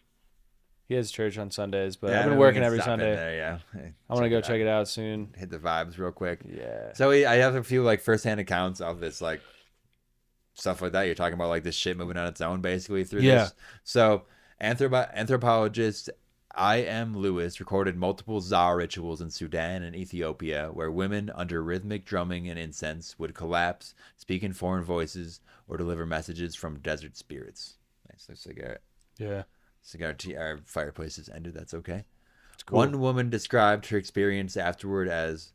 He has church on Sundays, but I've been working every Sunday. There, I want to go check it out soon. Hit the vibes real quick. Yeah. So I have a few like firsthand accounts of this like stuff like that. You're talking about like this shit moving on its own basically through this. So anthropologist I.M. Lewis recorded multiple Zar rituals in Sudan and Ethiopia where women under rhythmic drumming and incense would collapse, speak in foreign voices, or deliver messages from desert spirits. Nice cigarette. Yeah. Our fireplace has ended. That's okay. Cool. One woman described her experience afterward as,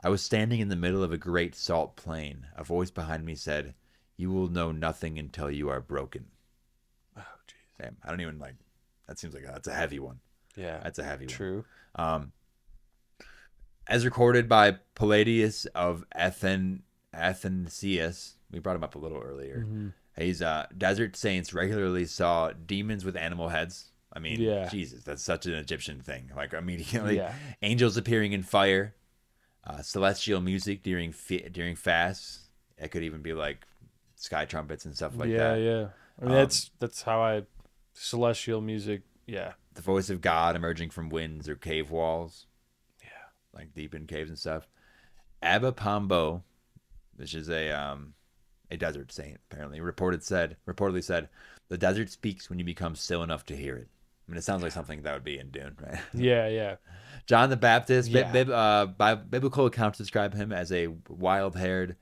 I was standing in the middle of a great salt plain. A voice behind me said, you will know nothing until you are broken. Oh, jeez. Damn, I don't even like, that seems like that's a heavy one. Yeah. That's a heavy one. True. As recorded by Palladius of Athensius, we brought him up a little earlier. He's desert saints regularly saw demons with animal heads. I mean, Jesus, that's such an Egyptian thing. Like immediately, angels appearing in fire, celestial music during fasts. It could even be like sky trumpets and stuff like that. Yeah. I mean, that's how celestial music. Yeah. The voice of God emerging from winds or cave walls. Yeah, like deep in caves and stuff. Abba Pombo, which is a desert saint, apparently reportedly said, the desert speaks when you become still enough to hear it. I mean, it sounds like something that would be in Dune, right? Yeah. John the Baptist, biblical accounts describe him as a wild-haired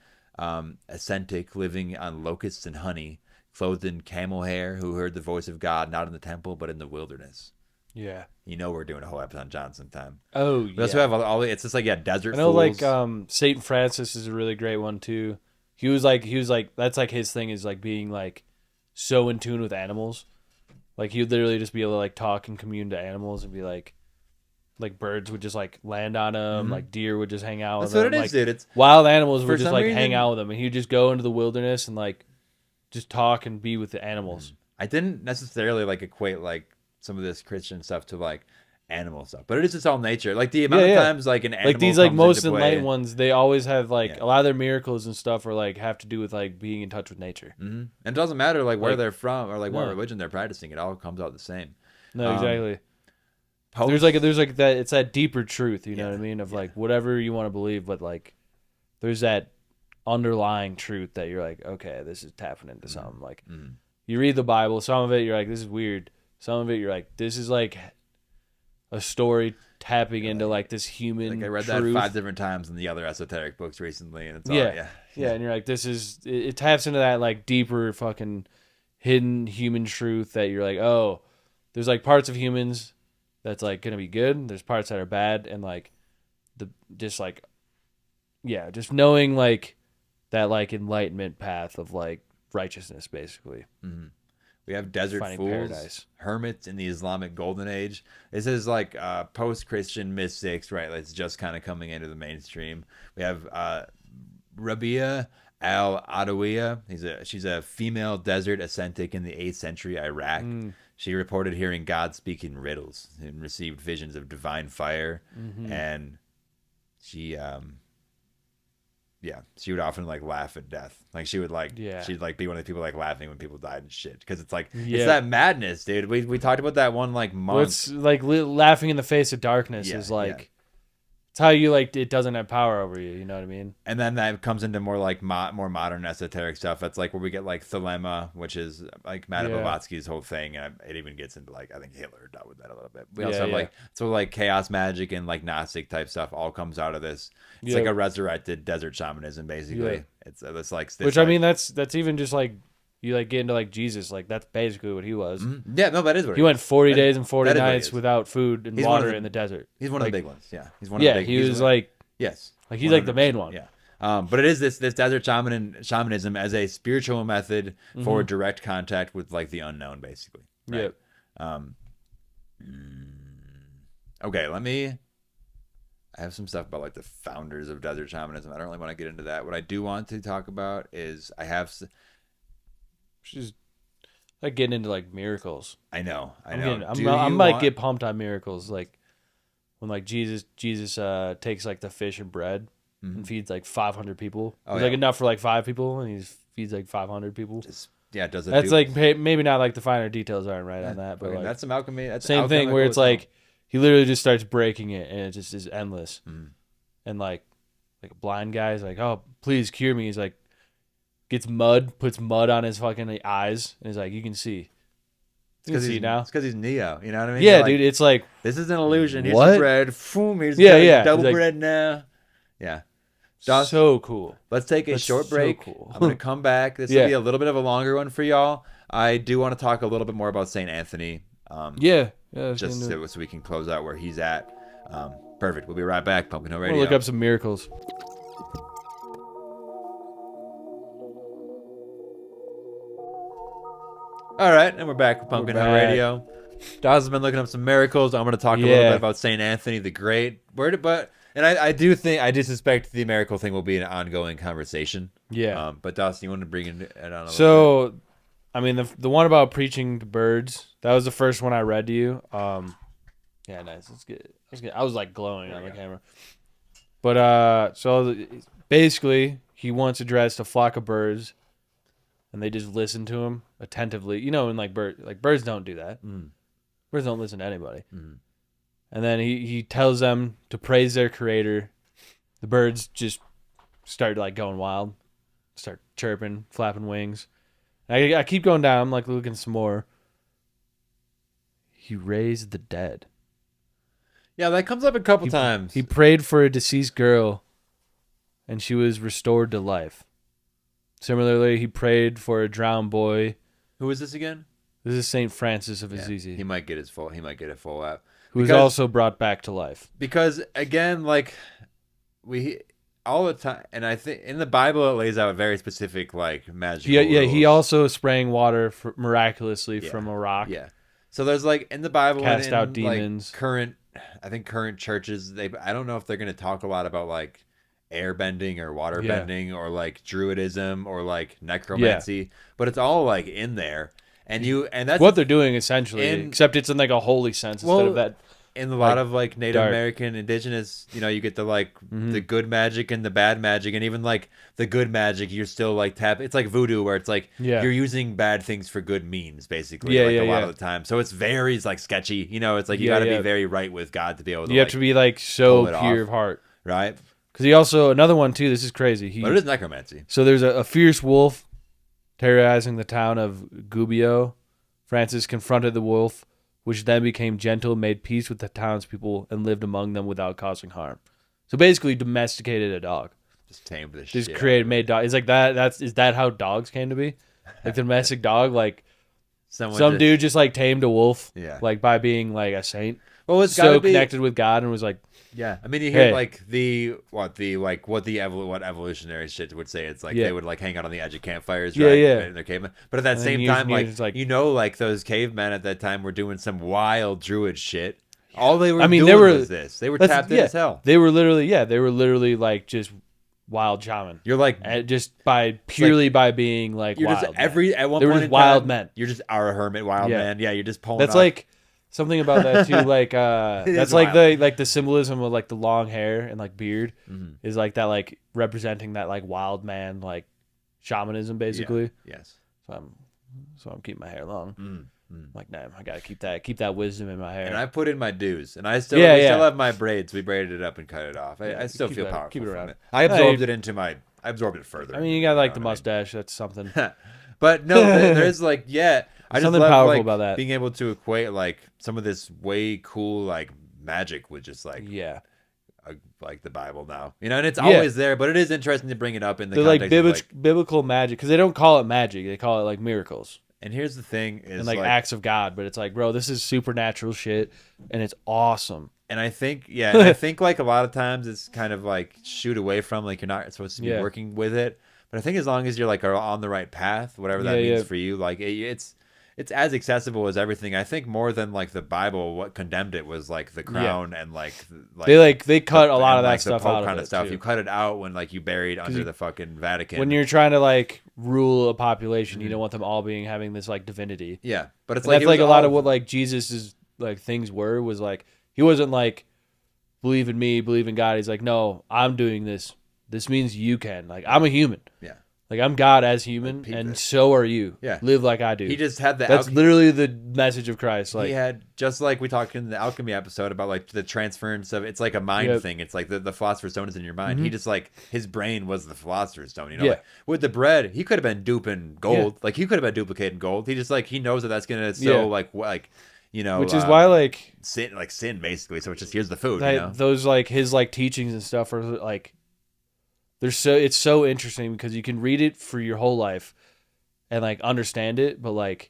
ascetic living on locusts and honey, clothed in camel hair, who heard the voice of God not in the temple but in the wilderness. Yeah. You know we're doing a whole episode on John sometime. Oh, yeah. We also have all it's just like desert I know fools. like Saint Francis is a really great one too. He was like that's like his thing is like being like so in tune with animals. Like he would literally just be able to like talk and commune to animals and be like birds would just like land on him, like deer would just hang out with him. That's what it is, dude. It's wild animals would just like reason, hang out with him, and he'd just go into the wilderness and like just talk and be with the animals. I didn't necessarily like equate like some of this Christian stuff to like animal stuff, but it is its all nature. Like the amount of times like an animal like these like comes most into play. enlightened ones, they always have like a lot of their miracles and stuff are like have to do with like being in touch with nature. And it doesn't matter like where they're from or like what religion they're practicing. It all comes out the same. No, exactly. there's like that. It's that deeper truth. You know Yeah, what I mean? Of like whatever you want to believe, but like there's that underlying truth that you're like, okay, this is tapping into something. Like you read the Bible, some of it you're like, this is weird. Some of it you're like, this is like a story tapping into like this human. Like I read truth. that 5 different times in the other esoteric books recently, and it's all Yeah, and you're like, this is it taps into that like deeper fucking hidden human truth that you're like, oh, there's like parts of humans that's like gonna be good. There's parts that are bad, and like just knowing like that like enlightenment path of like righteousness, basically. Mm-hmm. We have desert Finding fools, paradise. hermits in the Islamic Golden Age. This is like post-Christian mystics, right? It's just kind of coming into the mainstream. We have Rabia al-Adawiya. She's a female desert ascetic in the 8th century Iraq. She reported hearing God speak in riddles and received visions of divine fire. And she she would often like laugh at death. Like she'd like be one of the people like laughing when people died and shit. Because it's like it's that madness, dude. We talked about that one like monk. Well, it's like laughing in the face of darkness is like it's how you like it doesn't have power over you. You know what I mean? And then that comes into more like more modern esoteric stuff. That's like where we get like thelema, which is like Madame Blavatsky's whole thing, and it even gets into like I think Hitler dealt with that a little bit. We also have like chaos magic and like Gnostic type stuff all comes out of this. It's like a resurrected desert shamanism, basically. It's like this, which I mean that's even just like you like get into like Jesus, like that's basically what he was. Yeah, no, that is what he went 40 days and 40 nights nights without food and water in the desert. He's one of the big ones. Yeah, he's one of the big. He was like yes, like he's like the main one. Yeah. But it is this desert shamanism as a spiritual method for direct contact with like the unknown, basically. Right? Okay, I have some stuff about like the founders of desert shamanism. I don't really want to get into that. What I do want to talk about is She's like getting into like miracles. I know. I'm like get pumped on miracles, like when like Jesus takes like the fish and bread and feeds like 500 people. It's like enough for like 5 people, and he feeds like 500 people. Does it? That's like maybe not like the finer details aren't right on that, but like, that's some alchemy. That's same thing where it's like he literally just starts breaking it, and it just is endless. And like a blind guy's like, oh, please cure me. He's like, gets mud, puts mud on his fucking eyes, and he's like, you can see. You can see now. It's because he's Neo. You know what I mean? Yeah, dude. It's like this is an illusion. Here's what? the bread. Boom. Here's double bread now. Yeah. So cool. Let's take a short break. So cool. I'm going to come back. This will be a little bit of a longer one for y'all. I do want to talk a little bit more about Saint Anthony. Just so we can close out where he's at. Perfect. We'll be right back. Pumpkin Hill Radio. We'll look up some miracles. All right, and we're back with Pumpkin Hill Radio. Dawson's been looking up some miracles. I'm going to talk a little bit about Saint Anthony the Great. I do suspect the miracle thing will be an ongoing conversation. Yeah. But Dawson, you want to bring it on a little bit? I mean, the one about preaching to birds, that was the first one I read to you. Yeah, nice. That's good. I was like glowing on the camera. But so basically, he once addressed a flock of birds, and they just listened to him attentively. You know, and like birds don't do that. Birds don't listen to anybody. And then he tells them to praise their creator. The birds just start like going wild, start chirping, flapping wings. I keep going down. I'm like looking some more. He raised the dead. Yeah, that comes up a couple times. He prayed for a deceased girl, and she was restored to life. Similarly, he prayed for a drowned boy. Who is this again? This is Saint Francis of Assisi. He might get a full app. Who was also brought back to life. Because again, like we all the time, and I think in the Bible it lays out very specific like magical rules. He also sprang water miraculously from a rock. Yeah. So there's like in the Bible cast out demons. Like, current churches, I don't know if they're going to talk a lot about like air bending or water bending or like druidism or like necromancy, but it's all like in there. And that's what they're doing essentially, except it's in like a holy sense instead of that in a lot of like Native dark. American indigenous, you get the like the good magic and the bad magic, and even like the good magic, you're still like it's like voodoo where it's like you're using bad things for good means, basically. A lot of the time. So it's very like sketchy, it's like you got to be very right with God to be able to. You have to be like so pure of heart, right? Because he also another one too. This is crazy. But it is necromancy. So there's a fierce wolf terrorizing the town of Gubbio. Francis confronted the wolf, which then became gentle, made peace with the townspeople, and lived among them without causing harm. So basically, domesticated a dog. Just tamed the Just shit. made dog. It's like that. Is that how dogs came to be? Like the domestic dog, like some dude just like tamed a wolf, like by being like a saint. Well, it's so connected with God and was like, yeah. I mean, you hear like what evolutionary shit would say. It's like they would like hang out on the edge of campfires, right? In their cavemen. But at that same time, like those cavemen at that time were doing some wild druid shit. All they were doing was this. They were tapped in as hell. They were literally like just wild shaman. You're like just by being like you're wild. Just at one they point were just wild men. You're just our hermit wild man. Yeah, you're just pulling. That's off. like something about that too. Like that's like the symbolism of like the long hair and like beard is like that, like representing that like wild man, like shamanism basically. Yeah. Yes. So I'm keeping my hair long. Like, damn, I gotta keep that wisdom in my hair. And I put in my dues, and I still have my braids. We braided it up and cut it off. I still feel powerful. Keep it around. I absorbed I absorbed it further. I mean, you got like the mustache. That's something. But no, there's like I something just love, powerful like, about that. Being able to equate like some of this way cool like magic with just like like the Bible now, and it's always there, but it is interesting to bring it up in the context like biblical magic, because they don't call it magic; they call it like miracles. And here's the thing: is and like acts of God, but it's like, bro, this is supernatural shit, and it's awesome. And I think, I think like a lot of times it's kind of like shoot away from, like you're not supposed to be working with it. But I think as long as you're like on the right path, whatever that means for you, like it's as accessible as everything. I think more than like the Bible, what condemned it was like the crown and like they cut a lot of that stuff out kind of of stuff. Too. You cut it out when like you buried under the fucking Vatican. When you're trying to like rule a population, you don't want them all having this like divinity. Yeah, but it's and like that's like a lot of what like Jesus's like things was like he wasn't like believe in me, believe in God. He's like, no, I'm doing this. This means you can. Like I'm a human. Yeah. Like I'm God as human, and so are you. Yeah, live like I do. He just had that's literally the message of Christ. Like he had, just like we talked in the alchemy episode about like the transference of, it's like a mind thing. It's like the philosopher's stone is in your mind. He just like his brain was the philosopher's stone. Like, with the bread, he could have been duping gold. Like he could have been duplicating gold. He just like he knows that's gonna like which is why like sin basically. So it's just here's the food. Those like his like teachings and stuff are like. It's so interesting because you can read it for your whole life and like understand it, but like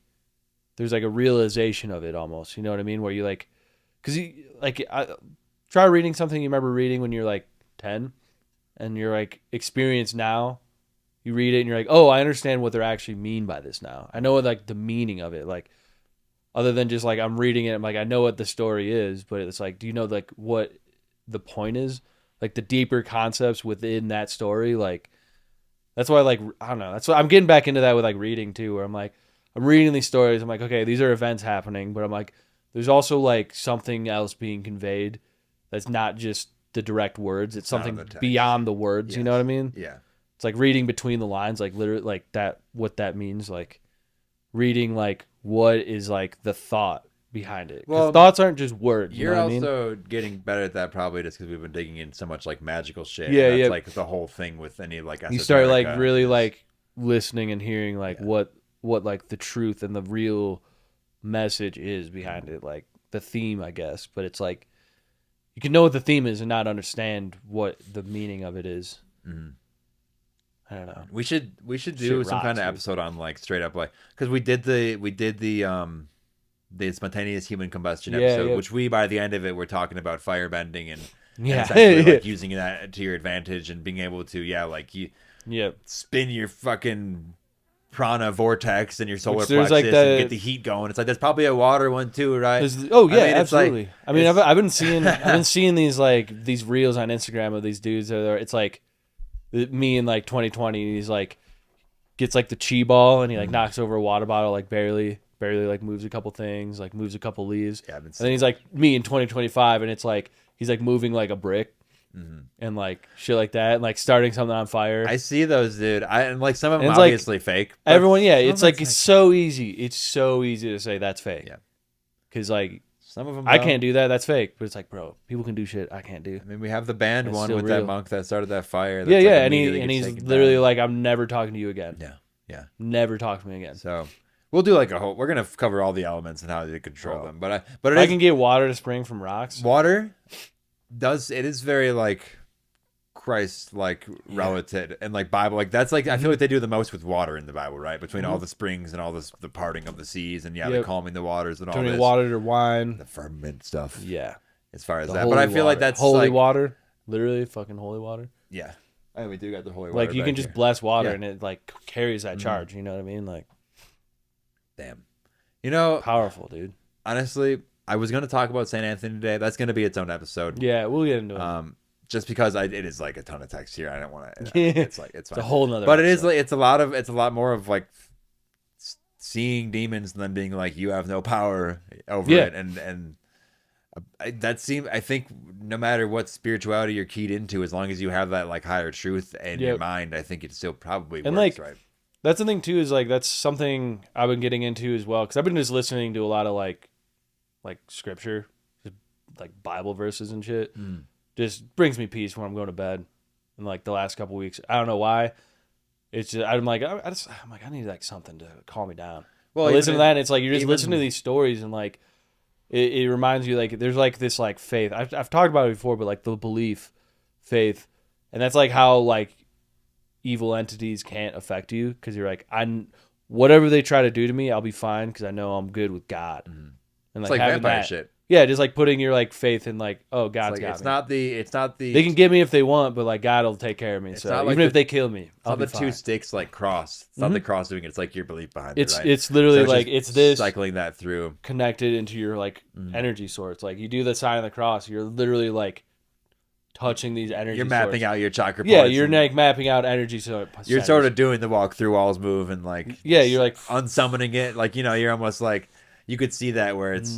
there's like a realization of it almost, you know what I mean? Where you like, because you like try reading something you remember reading when you're like 10 and you're like experienced now. You read it and you're like, oh, I understand what they actually mean by this now. I know what like the meaning of it, like other than just like I'm reading it, I'm like I know what the story is, but it's like, do you know like what the point is? Like the deeper concepts within that story, like that's why, like I don't know. That's why I'm getting back into that with like reading too, where I'm like I'm reading these stories. I'm like, okay, these are events happening, but I'm like, there's also like something else being conveyed that's not just the direct words. It's something beyond the words. Yes. You know what I mean? Yeah. It's like reading between the lines, like literally, like that. What that means, like reading, like what is like the thought behind it. Well, thoughts aren't just words. You're also getting better at that probably just because we've been digging in so much like magical shit. Yeah, that's like the whole thing with any like you start like really like listening and hearing like what like the truth and the real message is behind it, like the theme, I guess. But it's like you can know what the theme is and not understand what the meaning of it is. Mm-hmm. I don't know. We should do some kind of episode on like straight up like because we did the spontaneous human combustion episode, which we by the end of it we're talking about firebending and essentially like using that to your advantage and being able to like you spin your fucking prana vortex and your solar plexus and get the heat going. It's like there's probably a water one too, right? Absolutely. I mean, I've been seeing these like these reels on Instagram of these dudes. It's like me in like 2020. He's like gets like the chi ball and he like knocks over a water bottle like barely. barely like moves a couple things, like moves a couple leaves. Yeah, and then he's like me in 2025, and it's like he's like moving like a brick. And like shit like that, and like starting something on fire. I see those, dude. And like some of them it's obviously like, fake. But everyone, yeah, it's like it's so easy. It's so easy to say that's fake. Yeah, because like some of them, I can't do that. That's fake. But it's like, bro, people can do shit I can't do. I mean, we have the band It's one still with real. that monk that started that fire. Yeah, That's yeah, like and immediately he's gets taken literally down. like, I'm never talking to you again. Yeah. Never talk to me again. So we'll do like a whole. We're gonna cover all the elements and how to control them. But If I can get water to spring from rocks. Water it is very like Christ like relative and like Bible, like that's like I feel like they do the most with water in the Bible, right? Between all the springs and all this, the parting of the seas and the calming the waters and all turning this water to wine, the firmament stuff. Yeah, as far as the that, but I feel like water. that's holy like, water, literally fucking holy water. Yeah, we do got the holy water. Like you back can just here. bless water Yeah. and it like carries that charge. You know what I mean? Like, damn, you know, powerful, dude. Honestly, I was gonna talk about Saint Anthony today. That's gonna be its own episode. Yeah, we'll get into it. Just because it is like a ton of text here, I don't want to. It's like it's fine. a whole nother. But episode. it is like it's a lot more of like seeing demons and then being like you have no power over it, and that seems. I think no matter what spirituality you're keyed into, as long as you have that like higher truth in your mind, I think it still probably and works, like, right? That's the thing too. Is like that's something I've been getting into as well because I've been just listening to a lot of like scripture, like Bible verses and shit. Just brings me peace when I'm going to bed. And like the last couple weeks, I don't know why. It's just I'm like I need like something to calm me down. Well, listen to that, and it's like you're just listening to these stories, and like it reminds you like there's like this like faith. I've talked about it before, but like the belief, faith, and that's like how like evil entities can't affect you because you're like whatever they try to do to me, I'll be fine because I know I'm good with God. And It's like vampire shit. Yeah, just like putting your like faith in like, oh, God's got me. It's not the. They can get me if they want, but like God will take care of me. So even if they kill me, I'll be fine. It's not the two sticks like cross. It's not the cross doing it. It's like your belief behind it. Right? It's literally so like it's this cycling that through connected into your like energy source. Like you do the sign of the cross, you're literally like touching these energy. You're mapping out your chakra. Yeah, you're like mapping out energy. So you're sort of doing the walk through walls move and like you're like unsummoning it. Like you're almost like you could see that where it's.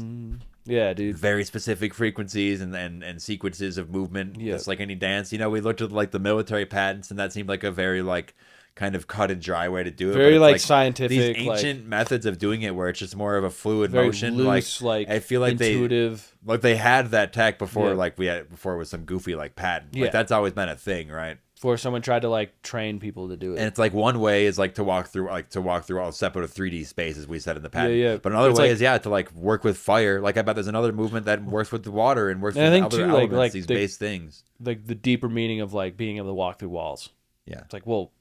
Yeah, dude. Very specific frequencies and sequences of movement. Yeah. Just like any dance. We looked at like the military patents, and that seemed like a very like kind of cut and dry way to do it. Very but like scientific. These ancient methods of doing it, where it's just more of a fluid very motion. Loose, like I feel like intuitive. they had that tech before, like we had before with some goofy like patent. Like that's always been a thing, right? Before someone tried to like train people to do it. And it's like one way is like to walk through all separate of 3D space, as we said in the patent. Yeah. But another way is to like work with fire. Like I bet there's another movement that works with the water and works with other elements, like these base things. Like the deeper meaning of like being able to walk through walls. Yeah. It's like, well,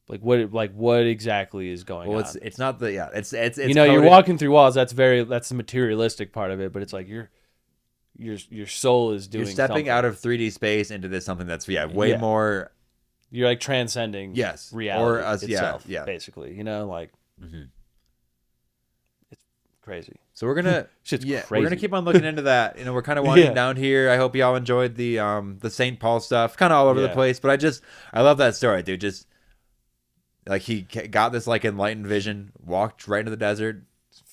what exactly is going on? Well, it's not the it's you're walking through walls. That's the materialistic part of it. But it's like your soul is doing. You're stepping something. out of 3D space into this something that's way more. You're like transcending reality itself, basically. Like it's crazy. So we're gonna shit's crazy. We're gonna keep on looking into that. We're kind of winding down here. I hope y'all enjoyed the St. Paul stuff. Kind of all over the place, but I love that story, dude. Just like he got this like enlightened vision, walked right into the desert.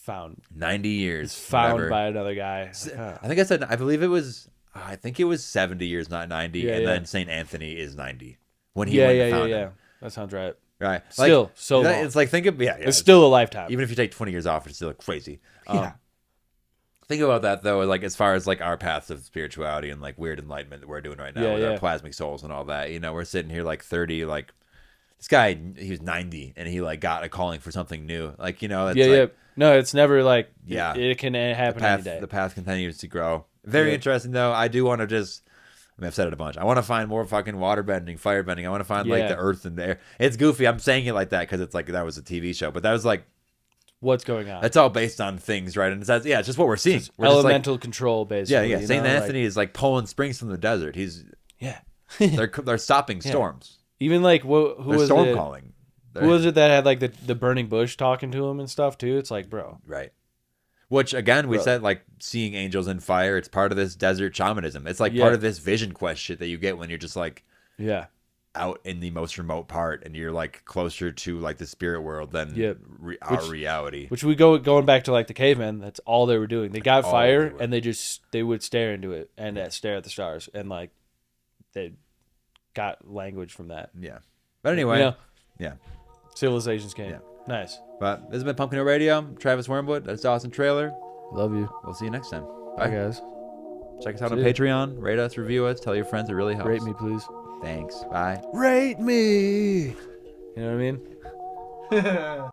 Found 90 years found by another guy. I believe it was 70 years, not 90. Then St. Anthony is 90 when he went and found him. That sounds right. Right. Still like, so long. It's like it's still a lifetime. Even if you take 20 years off, it's still crazy. Think about that though, like as far as like our paths of spirituality and like weird enlightenment that we're doing right now with our plasmic souls and all that. We're sitting here like 30, like this guy, he was 90 and he like got a calling for something new. Like, it's No, it's never like it can happen any day. The path continues to grow. Very interesting though. I do want to I've said it a bunch. I want to find more fucking water bending, fire bending. I want to find like the earth and the air. It's goofy. I'm saying it like that because it's like that was a TV show, but that was like what's going on. That's all based on things, right? And it's just what we're seeing. We're elemental control, basically. Yeah. St. Anthony is like pulling springs from the desert. They're stopping storms. Even like who was storm calling? Who was it that had like the burning bush talking to him and stuff too? It's like, bro, right. Which again, we said like seeing angels in fire. It's part of this desert shamanism. It's like part of this vision quest shit that you get when you're just like, out in the most remote part, and you're like closer to like the spirit world than our reality. Which going back to like the cavemen, that's all they were doing. They got fire and they would stare into it and stare at the stars, and like they got language from that. Yeah. But anyway, yeah. Civilizations came. Yeah. Nice. But this has been Pumpkin Hill Radio. Travis Wormwood. That's Dawson Trailer. Love you. We'll see you next time. Bye guys. Check us out on Patreon. Rate us, review us, tell your friends. It really helps. Rate me, please. Thanks. Bye. Rate me. You know what I mean?